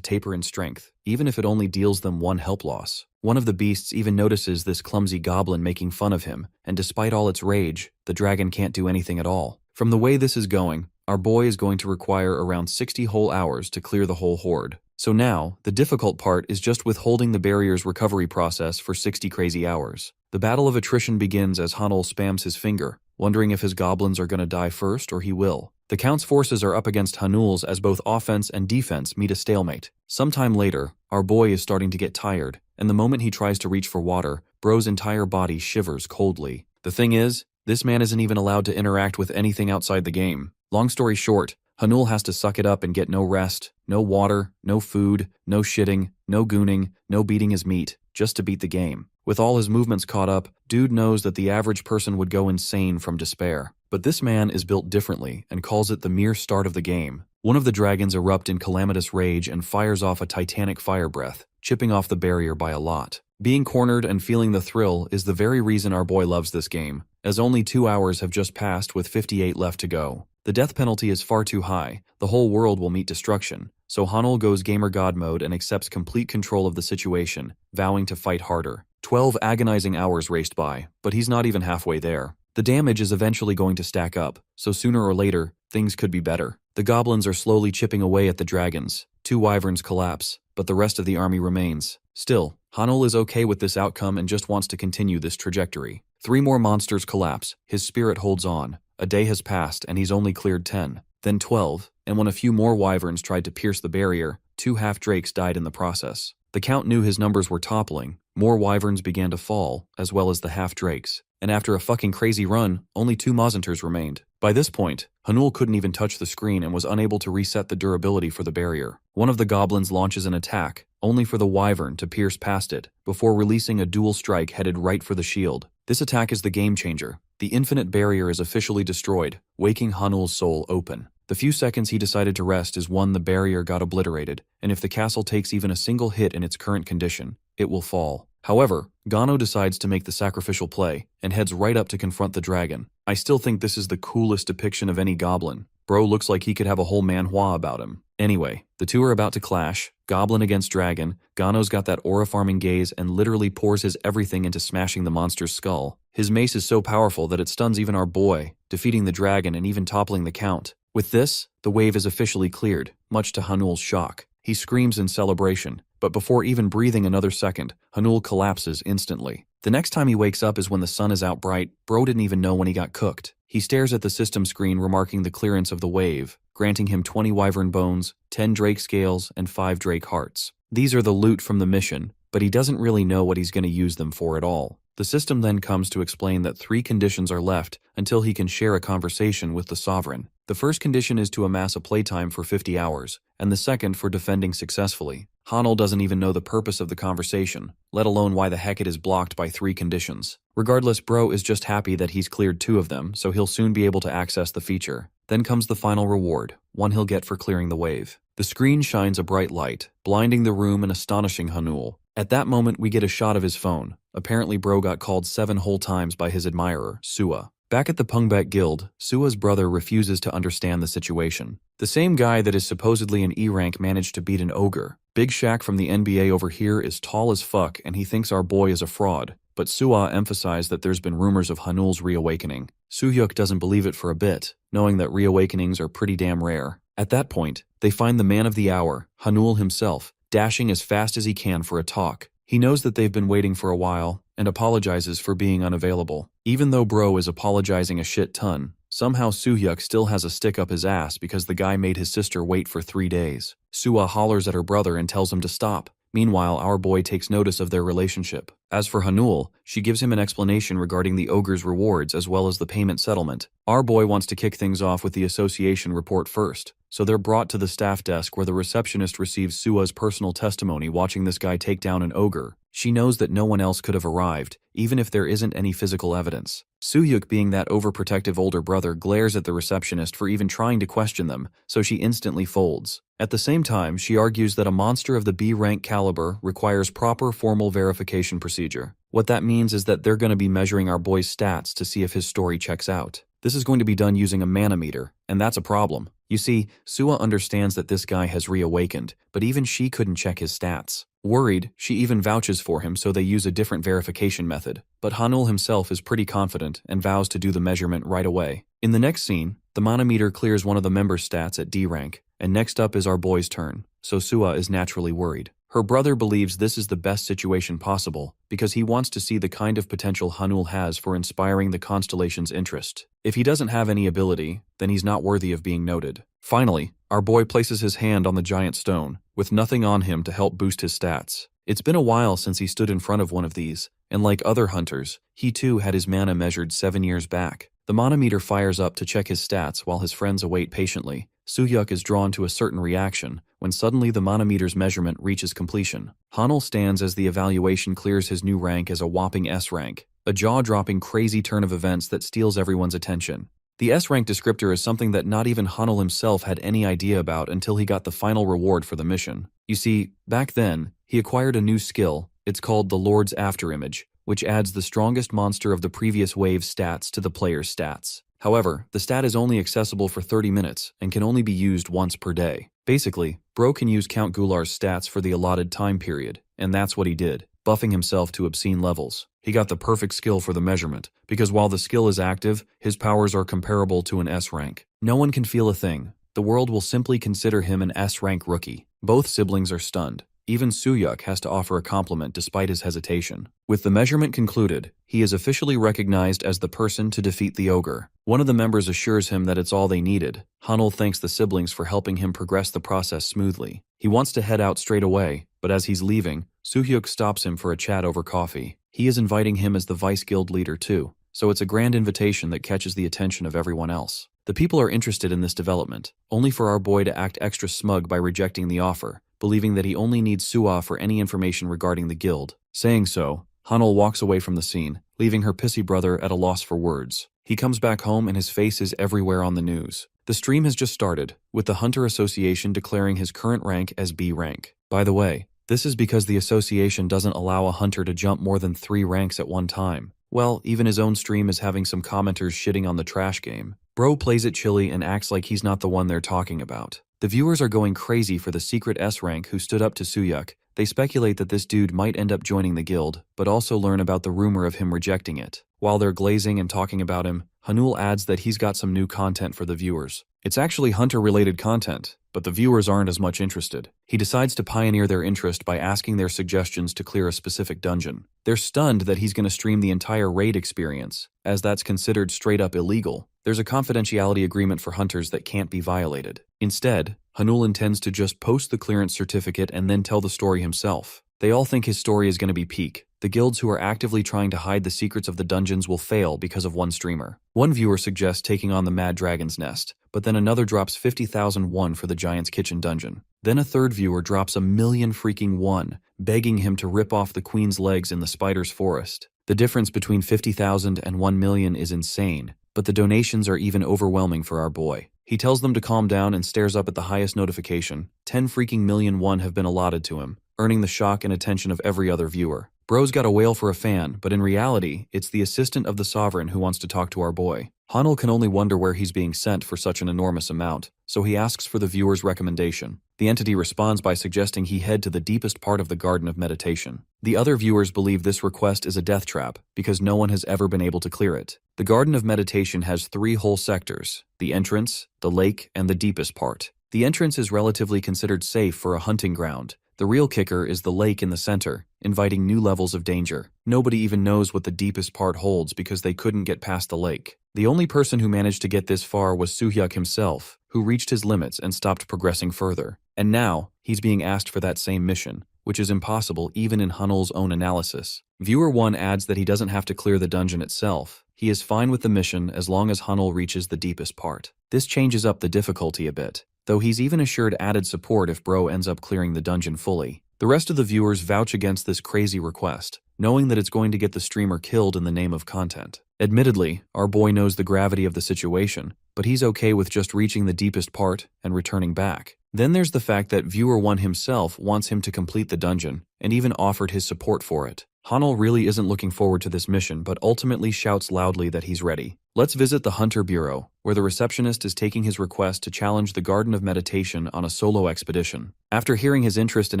taper in strength, even if it only deals them 1 help loss. One of the beasts even notices this clumsy goblin making fun of him, and despite all its rage, the dragon can't do anything at all. From the way this is going, our boy is going to require around 60 whole hours to clear the whole horde. So now, the difficult part is just withholding the barrier's recovery process for 60 crazy hours. The battle of attrition begins as Hanul spams his finger, wondering if his goblins are gonna die first or he will. The Count's forces are up against Hanul's as both offense and defense meet a stalemate. Sometime later, our boy is starting to get tired, and the moment he tries to reach for water, Bro's entire body shivers coldly. The thing is, this man isn't even allowed to interact with anything outside the game. Long story short, Hanul has to suck it up and get no rest, no water, no food, no shitting, no gooning, no beating his meat, just to beat the game. With all his movements caught up, dude knows that the average person would go insane from despair. But this man is built differently and calls it the mere start of the game. One of the dragons erupt in calamitous rage and fires off a titanic fire breath, chipping off the barrier by a lot. Being cornered and feeling the thrill is the very reason our boy loves this game, as only 2 hours have just passed with 58 left to go. The death penalty is far too high, the whole world will meet destruction, so Hanul goes gamer god mode and accepts complete control of the situation, vowing to fight harder. 12 agonizing hours raced by, but he's not even halfway there. The damage is eventually going to stack up, so sooner or later, things could be better. The goblins are slowly chipping away at the dragons. 2 wyverns collapse, but the rest of the army remains. Still, Hanul is okay with this outcome and just wants to continue this trajectory. 3 more monsters collapse, his spirit holds on. A day has passed and he's only cleared 10, then 12, and when a few more wyverns tried to pierce the barrier, 2 half-drakes died in the process. The Count knew his numbers were toppling, more wyverns began to fall, as well as the half-drakes, and after a fucking crazy run, only 2 Mazanters remained. By this point, Hanul couldn't even touch the screen and was unable to reset the durability for the barrier. One of the goblins launches an attack, only for the wyvern to pierce past it, before releasing a dual strike headed right for the shield. This attack is the game changer. The infinite barrier is officially destroyed, waking Hanul's soul open. The few seconds he decided to rest is when the barrier got obliterated, and if the castle takes even a single hit in its current condition, it will fall. However, Gano decides to make the sacrificial play, and heads right up to confront the dragon. I still think this is the coolest depiction of any goblin. Bro looks like he could have a whole manhwa about him. Anyway, the two are about to clash, goblin against dragon. Gano's got that aura-farming gaze and literally pours his everything into smashing the monster's skull. His mace is so powerful that it stuns even our boy, defeating the dragon and even toppling the Count. With this, the wave is officially cleared, much to Hanul's shock. He screams in celebration, but before even breathing another second, Hanul collapses instantly. The next time he wakes up is when the sun is out bright. Bro didn't even know when he got cooked. He stares at the system screen remarking the clearance of the wave, granting him 20 wyvern bones, 10 drake scales, and 5 drake hearts. These are the loot from the mission, but he doesn't really know what he's going to use them for at all. The system then comes to explain that 3 conditions are left until he can share a conversation with the sovereign. The first condition is to amass a playtime for 50 hours, and the second for defending successfully. Hanul doesn't even know the purpose of the conversation, let alone why the heck it is blocked by 3 conditions. Regardless, Bro is just happy that he's cleared 2 of them, so he'll soon be able to access the feature. Then comes the final reward, one he'll get for clearing the wave. The screen shines a bright light, blinding the room and astonishing Hanul. At that moment, we get a shot of his phone. Apparently, Bro got called 7 whole times by his admirer, Sua. Back at the Pungbek Guild, Sua's brother refuses to understand the situation. The same guy that is supposedly an E-rank managed to beat an ogre. Big Shaq from the NBA over here is tall as fuck and he thinks our boy is a fraud, but Sua emphasized that there's been rumors of Hanul's reawakening. Suhyuk doesn't believe it for a bit, knowing that reawakenings are pretty damn rare. At that point, they find the man of the hour, Hanul himself, dashing as fast as he can for a talk. He knows that they've been waiting for a while, and apologizes for being unavailable. Even though Bro is apologizing a shit ton, somehow Suhyuk still has a stick up his ass because the guy made his sister wait for 3 days. Sua hollers at her brother and tells him to stop, Meanwhile, our boy takes notice of their relationship. As for Hanul, she gives him an explanation regarding the ogre's rewards as well as the payment settlement. Our boy wants to kick things off with the association report first, so they're brought to the staff desk where the receptionist receives Sua's personal testimony watching this guy take down an ogre. She knows that no one else could have arrived, even if there isn't any physical evidence. Soo-hyuk, being that overprotective older brother, glares at the receptionist for even trying to question them, so she instantly folds. At the same time, she argues that a monster of the B-rank caliber requires proper formal verification procedure. What that means is that they're going to be measuring our boy's stats to see if his story checks out. This is going to be done using a manometer, and that's a problem. You see, Sua understands that this guy has reawakened, but even she couldn't check his stats. Worried, she even vouches for him, so they use a different verification method. But Hanul himself is pretty confident and vows to do the measurement right away. In the next scene, the manometer clears one of the members' stats at D rank, and next up is our boy's turn, so Sua is naturally worried. Her brother believes this is the best situation possible because he wants to see the kind of potential Hanul has for inspiring the constellation's interest. If he doesn't have any ability, then he's not worthy of being noted. Finally, our boy places his hand on the giant stone, with nothing on him to help boost his stats. It's been a while since he stood in front of one of these, and like other hunters, he too had his mana measured 7 years back. The manometer fires up to check his stats while his friends await patiently. Soo-hyuk is drawn to a certain reaction when suddenly the manometer's measurement reaches completion. Hanul stands as the evaluation clears his new rank as a whopping S rank, a jaw-dropping crazy turn of events that steals everyone's attention. The S-rank descriptor is something that not even Hanul himself had any idea about until he got the final reward for the mission. You see, back then, he acquired a new skill. It's called the Lord's Afterimage, which adds the strongest monster of the previous wave's stats to the player's stats. However, the stat is only accessible for 30 minutes and can only be used once per day. Basically, Bro can use Count Gular's stats for the allotted time period, and that's what he did, buffing himself to obscene levels. He got the perfect skill for the measurement, because while the skill is active, his powers are comparable to an S rank. No one can feel a thing. The world will simply consider him an S rank rookie. Both siblings are stunned. Even Soo-hyuk has to offer a compliment despite his hesitation. With the measurement concluded, he is officially recognized as the person to defeat the ogre. One of the members assures him that it's all they needed. Hanul thanks the siblings for helping him progress the process smoothly. He wants to head out straight away, but as he's leaving, Soo-hyuk stops him for a chat over coffee. He is inviting him as the vice guild leader too, so it's a grand invitation that catches the attention of everyone else. The people are interested in this development, only for our boy to act extra smug by rejecting the offer, believing that he only needs Sua for any information regarding the guild. Saying so, Hanul walks away from the scene, leaving her pissy brother at a loss for words. He comes back home and his face is everywhere on the news. The stream has just started, with the Hunter Association declaring his current rank as B rank. By the way, this is because the association doesn't allow a hunter to jump more than 3 ranks at one time. Well, even his own stream is having some commenters shitting on the trash game. Bro plays it chilly and acts like he's not the one they're talking about. The viewers are going crazy for the secret S rank who stood up to Soo-hyuk. They speculate that this dude might end up joining the guild, but also learn about the rumor of him rejecting it. While they're glazing and talking about him, Hanul adds that he's got some new content for the viewers. It's actually hunter-related content, but the viewers aren't as much interested. He decides to pioneer their interest by asking their suggestions to clear a specific dungeon. They're stunned that he's going to stream the entire raid experience, as that's considered straight up illegal. There's a confidentiality agreement for hunters that can't be violated. Instead, Hanul intends to just post the clearance certificate and then tell the story himself. They all think his story is going to be peak. The guilds who are actively trying to hide the secrets of the dungeons will fail because of one streamer. One viewer suggests taking on the Mad Dragon's Nest, but then another drops 50,000 won for the Giant's Kitchen dungeon. Then a third viewer drops 1,000,000 freaking won, begging him to rip off the queen's legs in the spider's forest. The difference between 50,000 and 1,000,000 is insane, but the donations are even overwhelming for our boy. He tells them to calm down and stares up at the highest notification. 10 freaking million won have been allotted to him, earning the shock and attention of every other viewer. Bro's got a whale for a fan, but in reality, it's the assistant of the sovereign who wants to talk to our boy. Hanul can only wonder where he's being sent for such an enormous amount, so he asks for the viewer's recommendation. The entity responds by suggesting he head to the deepest part of the Garden of Meditation. The other viewers believe this request is a death trap, because no one has ever been able to clear it. The Garden of Meditation has 3 whole sectors: the entrance, the lake, and the deepest part. The entrance is relatively considered safe for a hunting ground. The real kicker is the lake in the center, inviting new levels of danger. Nobody even knows what the deepest part holds because they couldn't get past the lake. The only person who managed to get this far was Soo-hyuk himself, who reached his limits and stopped progressing further. And now, he's being asked for that same mission. which is impossible even in Hanul's own analysis. Viewer 1 adds that he doesn't have to clear the dungeon itself. He is fine with the mission as long as Hanul reaches the deepest part. This changes up the difficulty a bit, though he's even assured added support if Bro ends up clearing the dungeon fully. The rest of the viewers vouch against this crazy request, knowing that it's going to get the streamer killed in the name of content. Admittedly, our boy knows the gravity of the situation, but he's okay with just reaching the deepest part and returning back. Then there's the fact that viewer 1 himself wants him to complete the dungeon, and even offered his support for it. Hanul really isn't looking forward to this mission, but ultimately shouts loudly that he's ready. Let's visit the Hunter Bureau, where the receptionist is taking his request to challenge the Garden of Meditation on a solo expedition. After hearing his interest in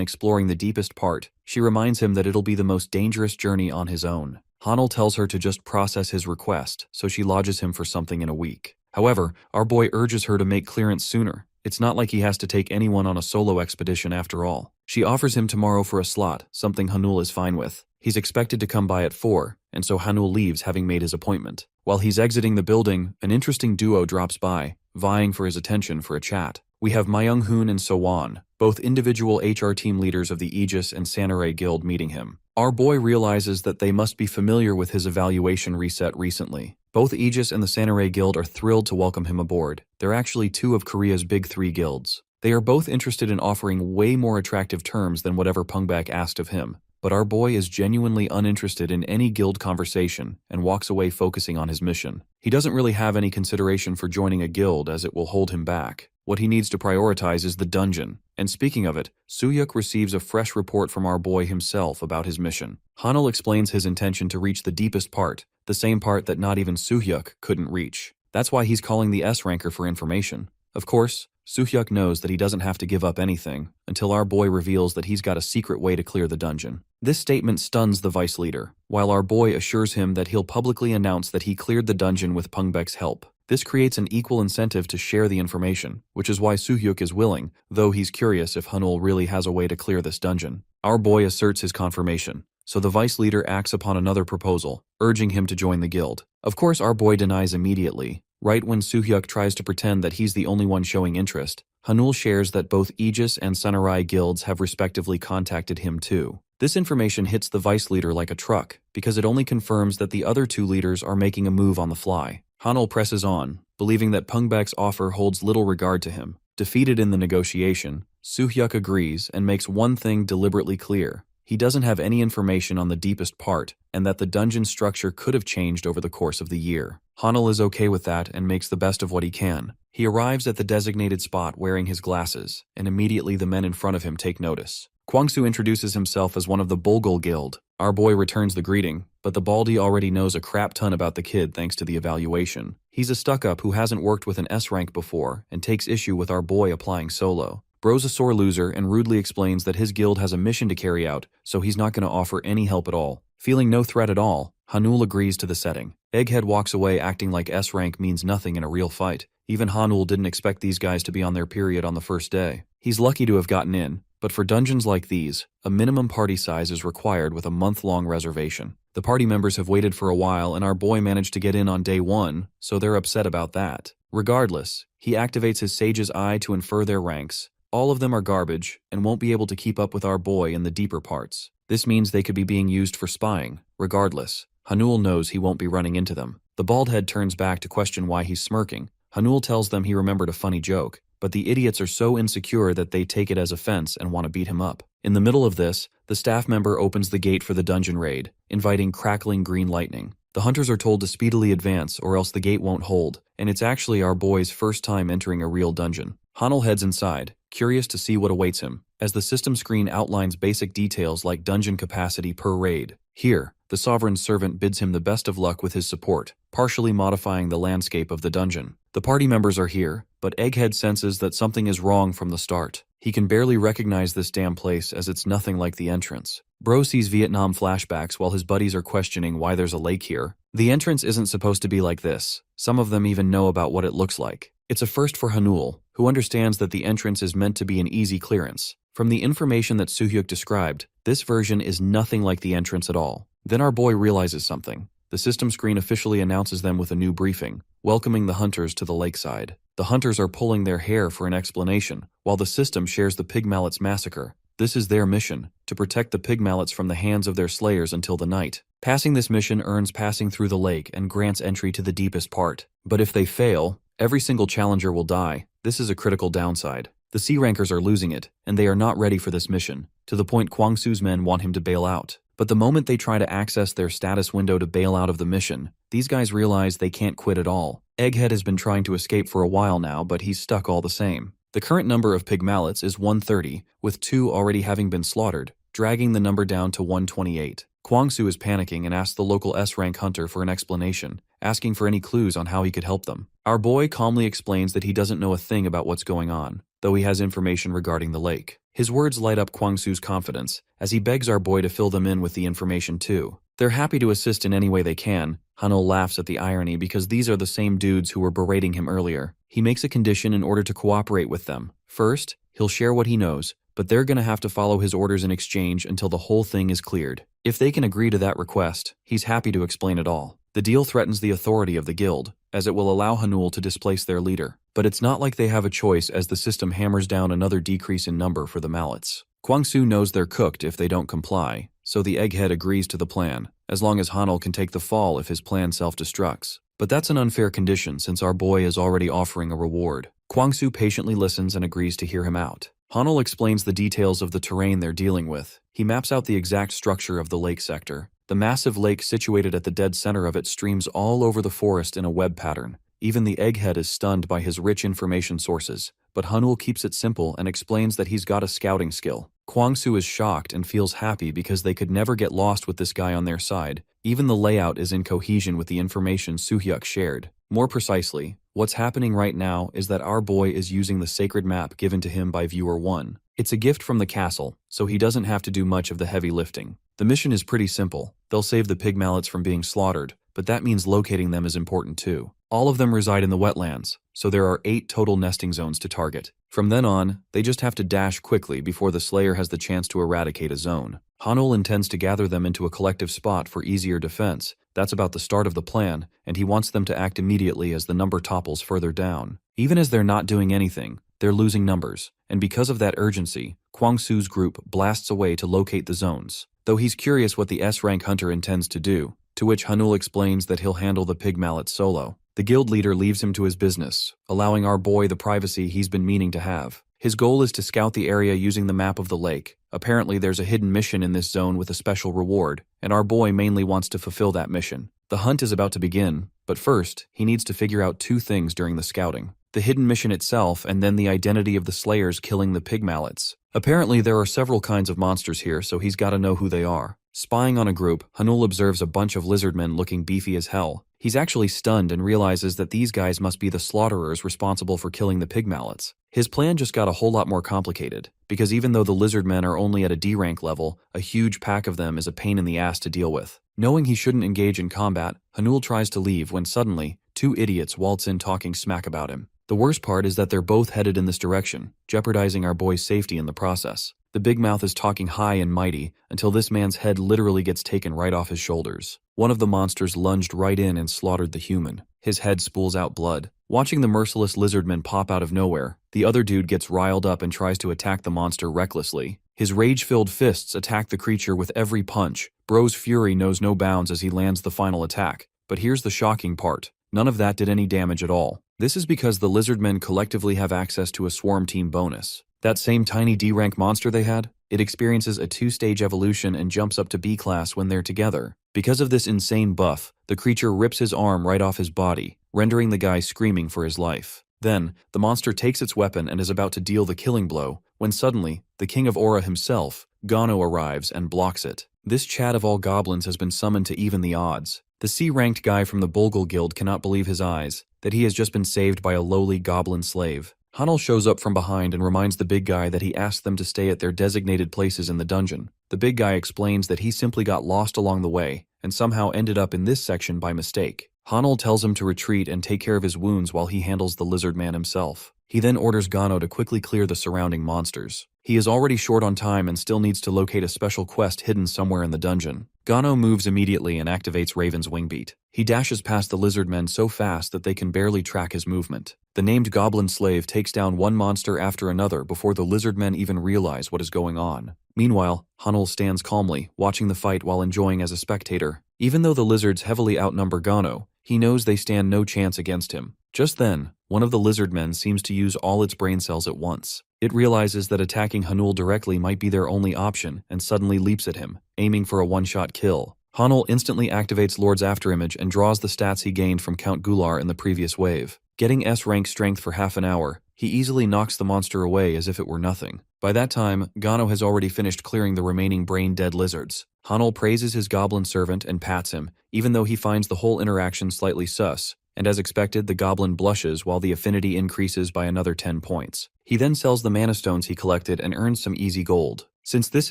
exploring the deepest part, she reminds him that it'll be the most dangerous journey on his own. Hanul tells her to just process his request, so she lodges him for something in a week. However, our boy urges her to make clearance sooner. It's not like he has to take anyone on a solo expedition after all. She offers him tomorrow for a slot, something Hanul is fine with. He's expected to come by at 4, and so Hanul leaves having made his appointment. While he's exiting the building, an interesting duo drops by, vying for his attention for a chat. We have Myung-hoon and So-won, both individual HR team leaders of the Aegis and Samurai Guild, meeting him. Our boy realizes that they must be familiar with his evaluation reset recently. Both Aegis and the Samurai Guild are thrilled to welcome him aboard. They're actually 2 of Korea's big 3 guilds. They are both interested in offering way more attractive terms than whatever Pungbak asked of him. But our boy is genuinely uninterested in any guild conversation and walks away focusing on his mission. He doesn't really have any consideration for joining a guild as it will hold him back. What he needs to prioritize is the dungeon. And speaking of it, Soo-hyuk receives a fresh report from our boy himself about his mission. Hanul explains his intention to reach the deepest part, the same part that not even Soo-hyuk couldn't reach. That's why he's calling the S-ranker for information. Of course, Soo-hyuk knows that he doesn't have to give up anything until our boy reveals that he's got a secret way to clear the dungeon. This statement stuns the vice leader, while our boy assures him that he'll publicly announce that he cleared the dungeon with Pungbek's help. This creates an equal incentive to share the information, which is why Soo-hyuk is willing, though he's curious if Hanul really has a way to clear this dungeon. Our boy asserts his confirmation, so the vice leader acts upon another proposal, urging him to join the guild. Of course, our boy denies immediately. Right when Soo-hyuk tries to pretend that he's the only one showing interest, Hanul shares that both Aegis and Samurai guilds have respectively contacted him too. This information hits the vice leader like a truck, because it only confirms that the other 2 leaders are making a move on the fly. Hanul presses on, believing that Pungbak's offer holds little regard to him. Defeated in the negotiation, Soo-hyuk agrees and makes one thing deliberately clear. He doesn't have any information on the deepest part, and that the dungeon structure could have changed over the course of the year. Hanul is okay with that and makes the best of what he can. He arrives at the designated spot wearing his glasses, and immediately the men in front of him take notice. Kwangsu introduces himself as one of the Bulgul Guild. Our boy returns the greeting, but the Baldy already knows a crap ton about the kid thanks to the evaluation. He's a stuck-up who hasn't worked with an S-rank before and takes issue with our boy applying solo. Bro's a sore loser and rudely explains that his guild has a mission to carry out, so he's not going to offer any help at all. Feeling no threat at all, Hanul agrees to the setting. Egghead walks away acting like S-rank means nothing in a real fight. Even Hanul didn't expect these guys to be on their period on the first day. He's lucky to have gotten in, but for dungeons like these, a minimum party size is required with a month-long reservation. The party members have waited for a while and our boy managed to get in on day 1, so they're upset about that. Regardless, he activates his Sage's Eye to infer their ranks. All of them are garbage and won't be able to keep up with our boy in the deeper parts. This means they could be being used for spying. Regardless, Hanul knows he won't be running into them. The bald head turns back to question why he's smirking. Hanul tells them he remembered a funny joke, but the idiots are so insecure that they take it as offense and want to beat him up. In the middle of this, the staff member opens the gate for the dungeon raid, inviting crackling green lightning. The hunters are told to speedily advance or else the gate won't hold, and it's actually our boy's first time entering a real dungeon. Hanul heads inside, curious to see what awaits him, as the system screen outlines basic details like dungeon capacity per raid. Here, the Sovereign's servant bids him the best of luck with his support, partially modifying the landscape of the dungeon. The party members are here, but Egghead senses that something is wrong from the start. He can barely recognize this damn place as it's nothing like the entrance. Bro sees Vietnam flashbacks while his buddies are questioning why there's a lake here. The entrance isn't supposed to be like this. Some of them even know about what it looks like. It's a first for Hanul, who understands that the entrance is meant to be an easy clearance. From the information that Soo-hyuk described, this version is nothing like the entrance at all. Then our boy realizes something. The system screen officially announces them with a new briefing, welcoming the hunters to the lakeside. The hunters are pulling their hair for an explanation, while the system shares the Pig Mallets massacre. This is their mission, to protect the pig mallets from the hands of their slayers until the night. Passing this mission earns passing through the lake and grants entry to the deepest part. But if they fail, every single challenger will die. This is a critical downside. The C rankers are losing it, and they are not ready for this mission, to the point Kwang Su's men want him to bail out. But the moment they try to access their status window to bail out of the mission, these guys realize they can't quit at all. Egghead has been trying to escape for a while now, but he's stuck all the same. The current number of pig mallets is 130, with 2 already having been slaughtered, dragging the number down to 128. Kwang Su is panicking and asks the local S-rank hunter for an explanation, asking for any clues on how he could help them. Our boy calmly explains that he doesn't know a thing about what's going on, though he has information regarding the lake. His words light up Kwang Su's confidence, as he begs our boy to fill them in with the information too. They're happy to assist in any way they can. Hanul laughs at the irony because these are the same dudes who were berating him earlier. He makes a condition in order to cooperate with them. First, he'll share what he knows, but they're gonna have to follow his orders in exchange until the whole thing is cleared. If they can agree to that request, he's happy to explain it all. The deal threatens the authority of the guild, as it will allow Hanul to displace their leader. But it's not like they have a choice, as the system hammers down another decrease in number for the mallets. Kwang Su knows they're cooked if they don't comply, so the egghead agrees to the plan, as long as Hanul can take the fall if his plan self-destructs. But that's an unfair condition since our boy is already offering a reward. Kwang Su patiently listens and agrees to hear him out. Hanul explains the details of the terrain they're dealing with. He maps out the exact structure of the lake sector. The massive lake situated at the dead center of it streams all over the forest in a web pattern. Even the egghead is stunned by his rich information sources, but Hanul keeps it simple and explains that he's got a scouting skill. Kwang Su is shocked and feels happy because they could never get lost with this guy on their side. Even the layout is in cohesion with the information Suhyuk shared. More precisely, what's happening right now is that our boy is using the sacred map given to him by Viewer 1. It's a gift from the castle, so he doesn't have to do much of the heavy lifting. The mission is pretty simple. They'll save the pig mallets from being slaughtered, but that means locating them is important too. All of them reside in the wetlands, so there are 8 total nesting zones to target. From then on, they just have to dash quickly before the Slayer has the chance to eradicate a zone. Hanul intends to gather them into a collective spot for easier defense. That's about the start of the plan, and he wants them to act immediately as the number topples further down. Even as they're not doing anything, they're losing numbers, and because of that urgency, Kwang Su's group blasts away to locate the zones. Though he's curious what the S-rank hunter intends to do, to which Hanul explains that he'll handle the pig mallet solo. The guild leader leaves him to his business, allowing our boy the privacy he's been meaning to have. His goal is to scout the area using the map of the lake. Apparently there's a hidden mission in this zone with a special reward, and our boy mainly wants to fulfill that mission. The hunt is about to begin, but first, he needs to figure out 2 things during the scouting: the hidden mission itself and then the identity of the slayers killing the pig mallets. Apparently there are several kinds of monsters here, so he's gotta know who they are. Spying on a group, Hanul observes a bunch of lizardmen looking beefy as hell. He's actually stunned and realizes that these guys must be the slaughterers responsible for killing the pig mallets. His plan just got a whole lot more complicated, because even though the lizardmen are only at a D rank level, a huge pack of them is a pain in the ass to deal with. Knowing he shouldn't engage in combat, Hanul tries to leave when suddenly, 2 idiots waltz in talking smack about him. The worst part is that they're both headed in this direction, jeopardizing our boy's safety in the process. The big mouth is talking high and mighty until this man's head literally gets taken right off his shoulders. One of the monsters lunged right in and slaughtered the human. His head spools out blood. Watching the merciless lizardman pop out of nowhere, the other dude gets riled up and tries to attack the monster recklessly. His rage-filled fists attack the creature with every punch. Bro's fury knows no bounds as he lands the final attack. But here's the shocking part. None of that did any damage at all. This is because the lizardmen collectively have access to a swarm team bonus. That same tiny D-rank monster they had, it experiences a 2-stage evolution and jumps up to B class when they're together. Because of this insane buff, the creature rips his arm right off his body, rendering the guy screaming for his life. Then, the monster takes its weapon and is about to deal the killing blow, when suddenly, the King of Aura himself, Gano, arrives and blocks it. This Chad of all goblins has been summoned to even the odds. The C-ranked guy from the Bulgul Guild cannot believe his eyes, that he has just been saved by a lowly goblin slave. Hanul shows up from behind and reminds the big guy that he asked them to stay at their designated places in the dungeon. The big guy explains that he simply got lost along the way and somehow ended up in this section by mistake. Hanul tells him to retreat and take care of his wounds while he handles the lizard man himself. He then orders Gano to quickly clear the surrounding monsters. He is already short on time and still needs to locate a special quest hidden somewhere in the dungeon. Gano moves immediately and activates Raven's wingbeat. He dashes past the lizard men so fast that they can barely track his movement. The named goblin slave takes down one monster after another before the lizard men even realize what is going on. Meanwhile, Hanul stands calmly, watching the fight while enjoying as a spectator. Even though the lizards heavily outnumber Gano, he knows they stand no chance against him. Just then, one of the lizard men seems to use all its brain cells at once. It realizes that attacking Hanul directly might be their only option and suddenly leaps at him, aiming for a one-shot kill. Hanul instantly activates Lord's Afterimage and draws the stats he gained from Count Gular in the previous wave. Getting S-rank strength for half an hour, he easily knocks the monster away as if it were nothing. By that time, Gano has already finished clearing the remaining brain-dead lizards. Hanul praises his goblin servant and pats him, even though he finds the whole interaction slightly sus, and as expected, the goblin blushes while the affinity increases by another 10 points. He then sells the mana stones he collected and earns some easy gold. Since this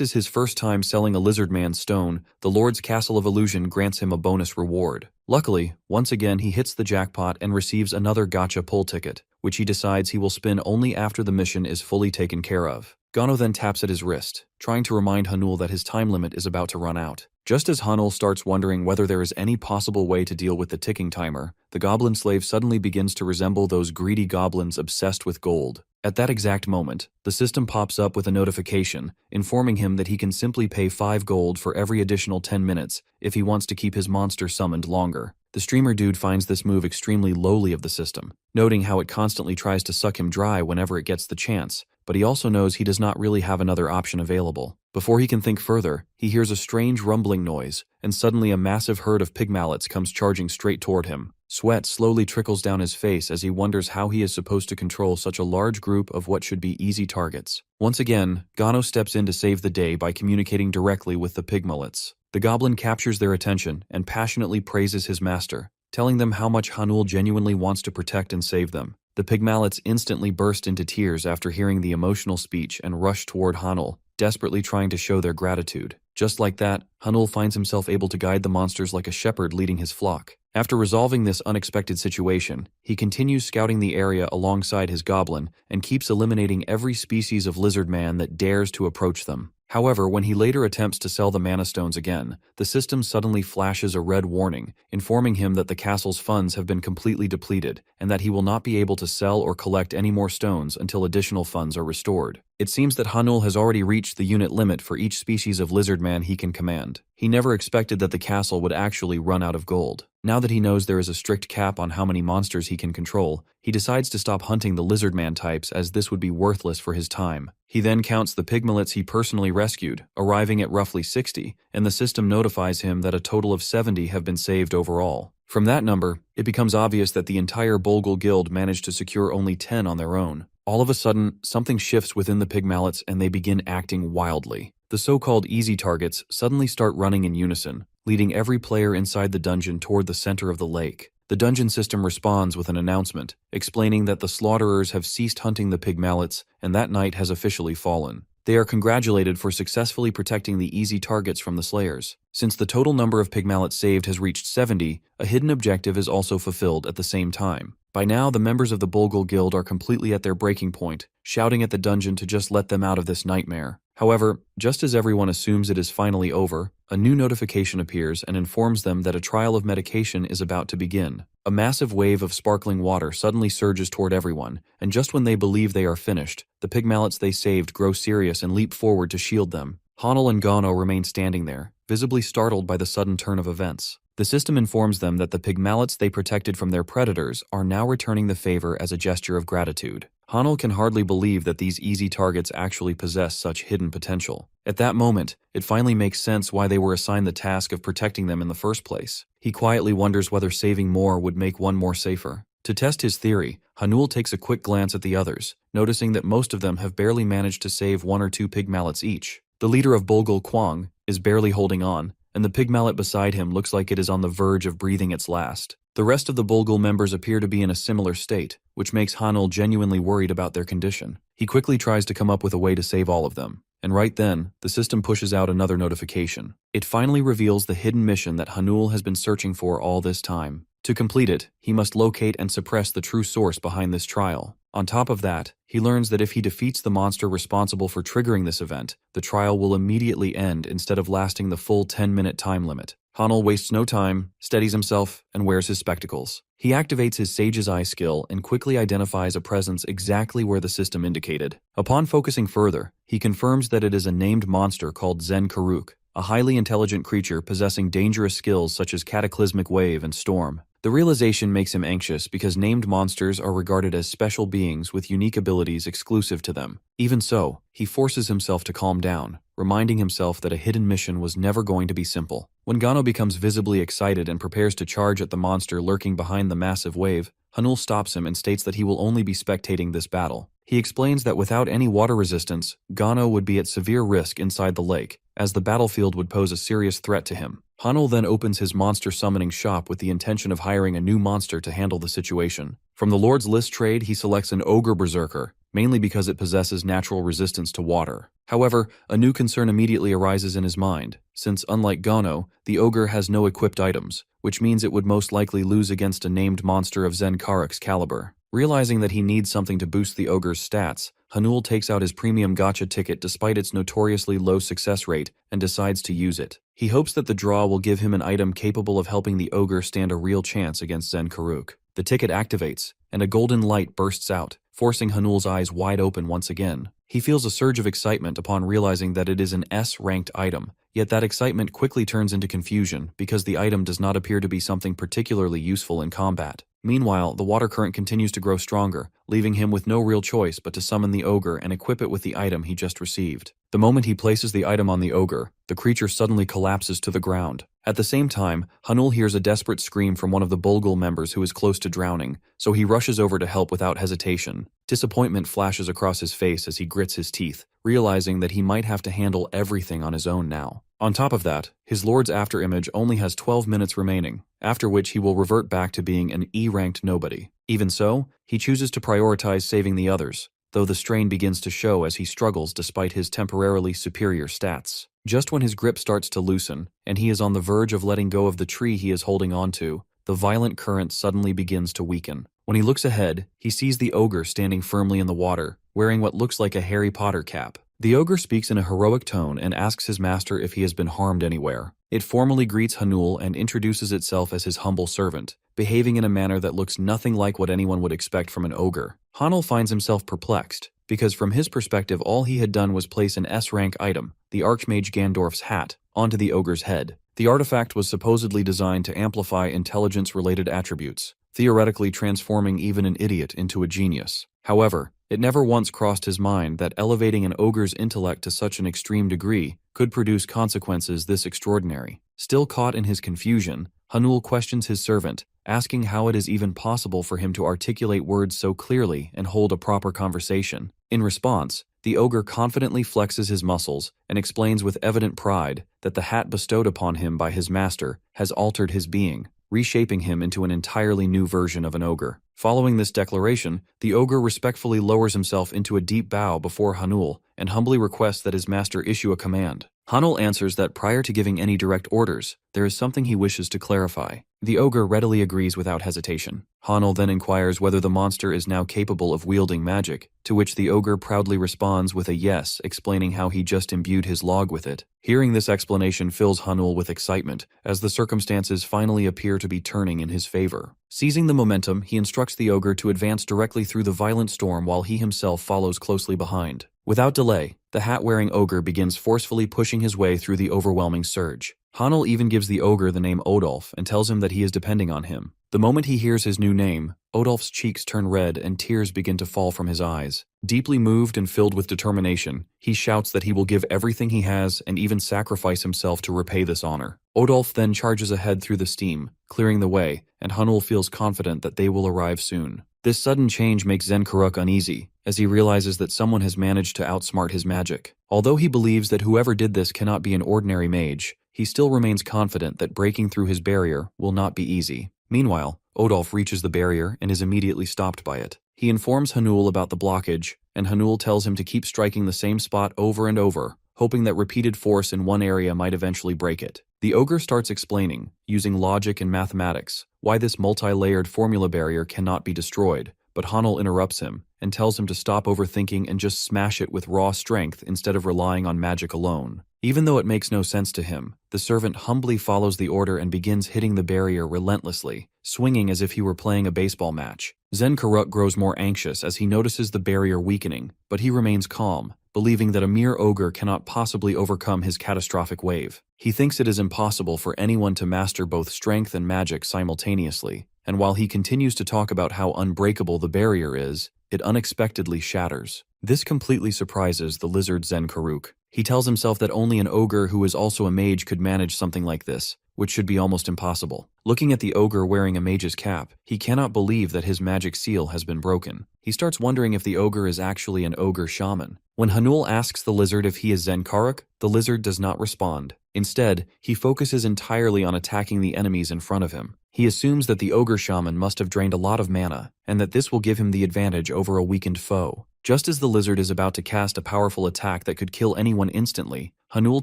is his first time selling a lizard man's stone, the Lord's Castle of Illusion grants him a bonus reward. Luckily, once again he hits the jackpot and receives another gacha pull ticket, which he decides he will spin only after the mission is fully taken care of. Gano then taps at his wrist, trying to remind Hanul that his time limit is about to run out. Just as Hanul starts wondering whether there is any possible way to deal with the ticking timer, the goblin slave suddenly begins to resemble those greedy goblins obsessed with gold. At that exact moment, the system pops up with a notification, informing him that he can simply pay 5 gold for every additional 10 minutes if he wants to keep his monster summoned longer. The streamer dude finds this move extremely lowly of the system, noting how it constantly tries to suck him dry whenever it gets the chance, but he also knows he does not really have another option available. Before he can think further, he hears a strange rumbling noise, and suddenly a massive herd of pig mallets comes charging straight toward him. Sweat slowly trickles down his face as he wonders how he is supposed to control such a large group of what should be easy targets. Once again, Gano steps in to save the day by communicating directly with the pig mullets. The goblin captures their attention and passionately praises his master, telling them how much Hanul genuinely wants to protect and save them. The pig mallets instantly burst into tears after hearing the emotional speech and rush toward Hanul, desperately trying to show their gratitude. Just like that, Hanul finds himself able to guide the monsters like a shepherd leading his flock. After resolving this unexpected situation, he continues scouting the area alongside his goblin and keeps eliminating every species of lizard man that dares to approach them. However, when he later attempts to sell the mana stones again, the system suddenly flashes a red warning, informing him that the castle's funds have been completely depleted and that he will not be able to sell or collect any more stones until additional funds are restored. It seems that Hanul has already reached the unit limit for each species of lizard man he can command. He never expected that the castle would actually run out of gold. Now that he knows there is a strict cap on how many monsters he can control, he decides to stop hunting the lizard man types as this would be worthless for his time. He then counts the pigmallets he personally rescued, arriving at roughly 60, and the system notifies him that a total of 70 have been saved overall. From that number, it becomes obvious that the entire Bolgul Guild managed to secure only 10 on their own. All of a sudden, something shifts within the pig mallets and they begin acting wildly. The so-called easy targets suddenly start running in unison, leading every player inside the dungeon toward the center of the lake. The dungeon system responds with an announcement, explaining that the slaughterers have ceased hunting the pig mallets and that night has officially fallen. They are congratulated for successfully protecting the easy targets from the slayers. Since the total number of pig mallets saved has reached 70, a hidden objective is also fulfilled at the same time. By now, the members of the Bolgul Guild are completely at their breaking point, shouting at the dungeon to just let them out of this nightmare. However, just as everyone assumes it is finally over, a new notification appears and informs them that a trial of medication is about to begin. A massive wave of sparkling water suddenly surges toward everyone, and just when they believe they are finished, the pig mallets they saved grow serious and leap forward to shield them. Hanul and Gano remain standing there, visibly startled by the sudden turn of events. The system informs them that the pig mallets they protected from their predators are now returning the favor as a gesture of gratitude. Hanul can hardly believe that these easy targets actually possess such hidden potential. At that moment, it finally makes sense why they were assigned the task of protecting them in the first place. He quietly wonders whether saving more would make one more safer. To test his theory, Hanul takes a quick glance at the others, noticing that most of them have barely managed to save 1 or 2 pig mallets each. The leader of Bolgul Kwang is barely holding on, and the pig mallet beside him looks like it is on the verge of breathing its last. The rest of the Bolgul members appear to be in a similar state, which makes Hanul genuinely worried about their condition. He quickly tries to come up with a way to save all of them. and right then, the system pushes out another notification. It finally reveals the hidden mission that Hanul has been searching for all this time. To complete it, he must locate and suppress the true source behind this trial. On top of that, he learns that if he defeats the monster responsible for triggering this event, the trial will immediately end instead of lasting the full 10-minute time limit. Hanul wastes no time, steadies himself, and wears his spectacles. He activates his Sage's Eye skill and quickly identifies a presence exactly where the system indicated. Upon focusing further, he confirms that it is a named monster called Zen Karuk, a highly intelligent creature possessing dangerous skills such as Cataclysmic Wave and Storm. The realization makes him anxious because named monsters are regarded as special beings with unique abilities exclusive to them. Even so, he forces himself to calm down, reminding himself that a hidden mission was never going to be simple. When Gano becomes visibly excited and prepares to charge at the monster lurking behind the massive wave, Hanul stops him and states that he will only be spectating this battle. He explains that without any water resistance, Gano would be at severe risk inside the lake, as the battlefield would pose a serious threat to him. Hanul then opens his monster summoning shop with the intention of hiring a new monster to handle the situation. From the Lord's List trade, he selects an Ogre Berserker, mainly because it possesses natural resistance to water. However, a new concern immediately arises in his mind, since unlike Gano, the Ogre has no equipped items, which means it would most likely lose against a named monster of Zen Karuk's caliber. Realizing that he needs something to boost the Ogre's stats, Hanul takes out his premium gacha ticket despite its notoriously low success rate and decides to use it. He hopes that the draw will give him an item capable of helping the Ogre stand a real chance against Zen Karuk. The ticket activates, and a golden light bursts out, forcing Hanul's eyes wide open once again. He feels a surge of excitement upon realizing that it is an S-ranked item, yet that excitement quickly turns into confusion because the item does not appear to be something particularly useful in combat. Meanwhile, the water current continues to grow stronger, leaving him with no real choice but to summon the Ogre and equip it with the item he just received. The moment he places the item on the Ogre, the creature suddenly collapses to the ground. At the same time, Hanul hears a desperate scream from one of the Bulgul members who is close to drowning, so he rushes over to help without hesitation. Disappointment flashes across his face as he grits his teeth, realizing that he might have to handle everything on his own now. On top of that, his Lord's afterimage only has 12 minutes remaining, after which he will revert back to being an E-ranked nobody. Even so, he chooses to prioritize saving the others, though the strain begins to show as he struggles despite his temporarily superior stats. Just when his grip starts to loosen, and he is on the verge of letting go of the tree he is holding onto, the violent current suddenly begins to weaken. When he looks ahead, he sees the Ogre standing firmly in the water, wearing what looks like a Harry Potter cap. The Ogre speaks in a heroic tone and asks his master if he has been harmed anywhere. It formally greets Hanul and introduces itself as his humble servant, behaving in a manner that looks nothing like what anyone would expect from an ogre. Hanul finds himself perplexed, because from his perspective all he had done was place an S-rank item, the Archmage Gandorf's hat, onto the ogre's head. The artifact was supposedly designed to amplify intelligence-related attributes, theoretically transforming even an idiot into a genius. However, it never once crossed his mind that elevating an ogre's intellect to such an extreme degree could produce consequences this extraordinary. Still caught in his confusion, Hanul questions his servant, asking how it is even possible for him to articulate words so clearly and hold a proper conversation. In response, the ogre confidently flexes his muscles and explains with evident pride that the hat bestowed upon him by his master has altered his being, reshaping him into an entirely new version of an ogre. Following this declaration, the ogre respectfully lowers himself into a deep bow before Hanul and humbly requests that his master issue a command. Hanul answers that prior to giving any direct orders, there is something he wishes to clarify. The ogre readily agrees without hesitation. Hanul then inquires whether the monster is now capable of wielding magic, to which the ogre proudly responds with a yes, explaining how he just imbued his log with it. Hearing this explanation fills Hanul with excitement, as the circumstances finally appear to be turning in his favor. Seizing the momentum, he instructs the ogre to advance directly through the violent storm while he himself follows closely behind. Without delay, the hat-wearing ogre begins forcefully pushing his way through the overwhelming surge. Hanul even gives the ogre the name Odolf and tells him that he is depending on him. The moment he hears his new name, Odolf's cheeks turn red and tears begin to fall from his eyes. Deeply moved and filled with determination, he shouts that he will give everything he has and even sacrifice himself to repay this honor. Odolf then charges ahead through the steam, clearing the way, and Hanul feels confident that they will arrive soon. This sudden change makes Zen Karuk uneasy, as he realizes that someone has managed to outsmart his magic. Although he believes that whoever did this cannot be an ordinary mage, he still remains confident that breaking through his barrier will not be easy. Meanwhile, Odolf reaches the barrier and is immediately stopped by it. He informs Hanul about the blockage, and Hanul tells him to keep striking the same spot over and over, hoping that repeated force in one area might eventually break it. The ogre starts explaining, using logic and mathematics, why this multi-layered formula barrier cannot be destroyed, but Hanul interrupts him and tells him to stop overthinking and just smash it with raw strength instead of relying on magic alone. Even though it makes no sense to him, the servant humbly follows the order and begins hitting the barrier relentlessly, swinging as if he were playing a baseball match. Zen Karuk grows more anxious as he notices the barrier weakening, but he remains calm, believing that a mere ogre cannot possibly overcome his catastrophic wave. He thinks it is impossible for anyone to master both strength and magic simultaneously, and while he continues to talk about how unbreakable the barrier is, it unexpectedly shatters. This completely surprises the lizard Zen Karuk. He tells himself that only an ogre who is also a mage could manage something like this, which should be almost impossible. Looking at the ogre wearing a mage's cap, he cannot believe that his magic seal has been broken. He starts wondering if the ogre is actually an ogre shaman. When Hanul asks the lizard if he is Zen Karuk, the lizard does not respond. Instead, he focuses entirely on attacking the enemies in front of him. He assumes that the ogre shaman must have drained a lot of mana, and that this will give him the advantage over a weakened foe. Just as the lizard is about to cast a powerful attack that could kill anyone instantly, Hanul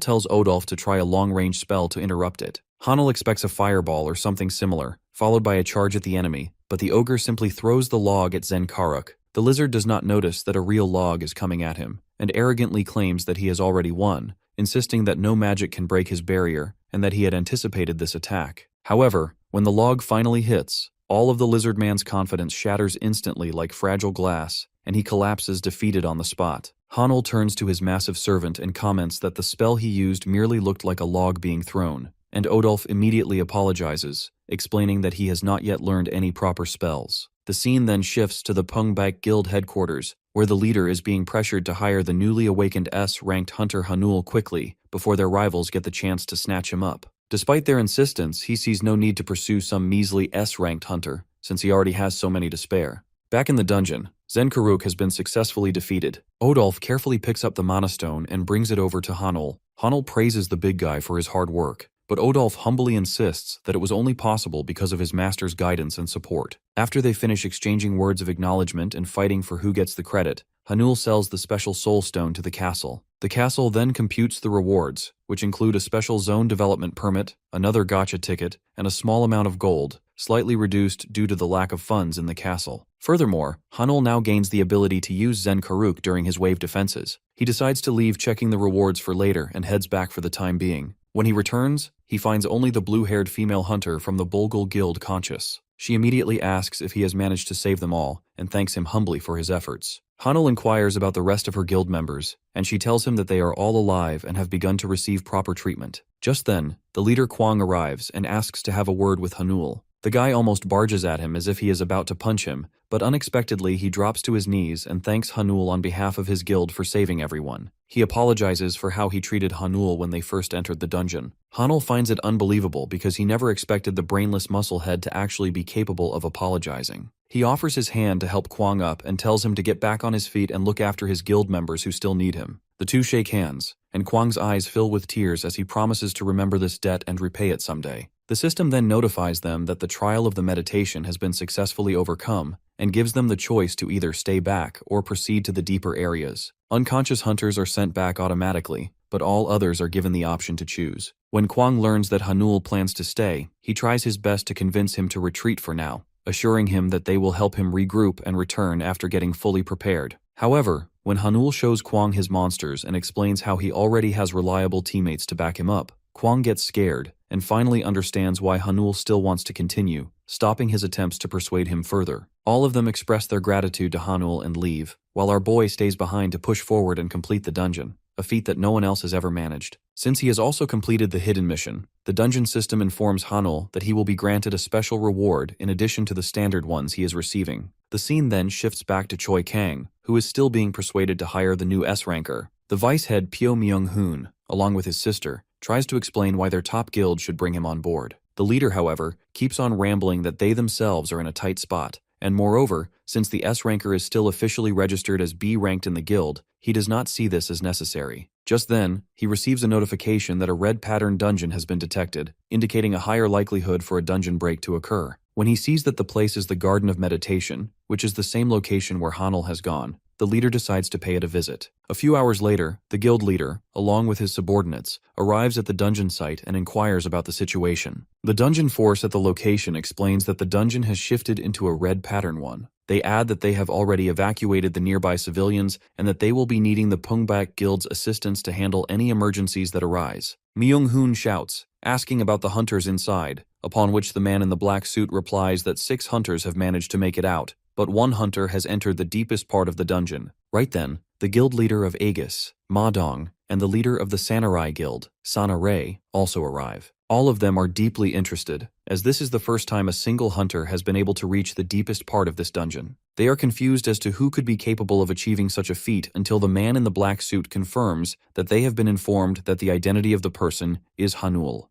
tells Odolf to try a long-range spell to interrupt it. Hanul expects a fireball or something similar, followed by a charge at the enemy, but the ogre simply throws the log at Zen Karuk. The lizard does not notice that a real log is coming at him, and arrogantly claims that he has already won, insisting that no magic can break his barrier and that he had anticipated this attack. However, when the log finally hits, all of the lizard man's confidence shatters instantly like fragile glass, and he collapses defeated on the spot. Hanul turns to his massive servant and comments that the spell he used merely looked like a log being thrown, and Odolf immediately apologizes, explaining that he has not yet learned any proper spells. The scene then shifts to the Pungbak Guild headquarters, where the leader is being pressured to hire the newly awakened S-ranked hunter Hanul quickly before their rivals get the chance to snatch him up. Despite their insistence, he sees no need to pursue some measly S-ranked hunter, since he already has so many to spare. Back in the dungeon, Zen Karuk has been successfully defeated. Odolf carefully picks up the Mana Stone and brings it over to Hanul. Hanul praises the big guy for his hard work, but Odolf humbly insists that it was only possible because of his master's guidance and support. After they finish exchanging words of acknowledgement and fighting for who gets the credit, Hanul sells the special soul stone to the castle. The castle then computes the rewards, which include a special zone development permit, another gacha ticket, and a small amount of gold, slightly reduced due to the lack of funds in the castle. Furthermore, Hanul now gains the ability to use Zen Karuk during his wave defenses. He decides to leave checking the rewards for later and heads back for the time being. When he returns, he finds only the blue-haired female hunter from the Bulgul Guild conscious. She immediately asks if he has managed to save them all and thanks him humbly for his efforts. Hanul inquires about the rest of her guild members, and she tells him that they are all alive and have begun to receive proper treatment. Just then, the leader Kwang arrives and asks to have a word with Hanul. The guy almost barges at him as if he is about to punch him, but unexpectedly he drops to his knees and thanks Hanul on behalf of his guild for saving everyone. He apologizes for how he treated Hanul when they first entered the dungeon. Hanul finds it unbelievable because he never expected the brainless musclehead to actually be capable of apologizing. He offers his hand to help Kwang up and tells him to get back on his feet and look after his guild members who still need him. The two shake hands, and Kwang's eyes fill with tears as he promises to remember this debt and repay it someday. The system then notifies them that the trial of the meditation has been successfully overcome and gives them the choice to either stay back or proceed to the deeper areas. Unconscious hunters are sent back automatically, but all others are given the option to choose. When Kwang learns that Hanul plans to stay, he tries his best to convince him to retreat for now, assuring him that they will help him regroup and return after getting fully prepared. However, when Hanul shows Kwang his monsters and explains how he already has reliable teammates to back him up, Kwang gets scared and finally understands why Hanul still wants to continue, stopping his attempts to persuade him further. All of them express their gratitude to Hanul and leave, while our boy stays behind to push forward and complete the dungeon, a feat that no one else has ever managed. Since he has also completed the hidden mission, the dungeon system informs Hanul that he will be granted a special reward in addition to the standard ones he is receiving. The scene then shifts back to Choi Kang, who is still being persuaded to hire the new S-ranker. The vice head Pyo Myung-hoon, along with his sister, tries to explain why their top guild should bring him on board. The leader, however, keeps on rambling that they themselves are in a tight spot, and moreover, since the S-ranker is still officially registered as B-ranked in the guild, he does not see this as necessary. Just then, he receives a notification that a red pattern dungeon has been detected, indicating a higher likelihood for a dungeon break to occur. When he sees that the place is the Garden of Meditation, which is the same location where Hanul has gone, the leader decides to pay it a visit. A few hours later, the guild leader, along with his subordinates, arrives at the dungeon site and inquires about the situation. The dungeon force at the location explains that the dungeon has shifted into a red pattern one. They add that they have already evacuated the nearby civilians and that they will be needing the Pungbak Guild's assistance to handle any emergencies that arise. Myung-hoon shouts, asking about the hunters inside, upon which the man in the black suit replies that 6 hunters have managed to make it out, but 1 hunter has entered the deepest part of the dungeon. Right then, the guild leader of Aegis, Ma Dong, and the leader of the Samurai Guild, Sana Rei, also arrive. All of them are deeply interested, as this is the first time a single hunter has been able to reach the deepest part of this dungeon. They are confused as to who could be capable of achieving such a feat until the man in the black suit confirms that they have been informed that the identity of the person is Hanul.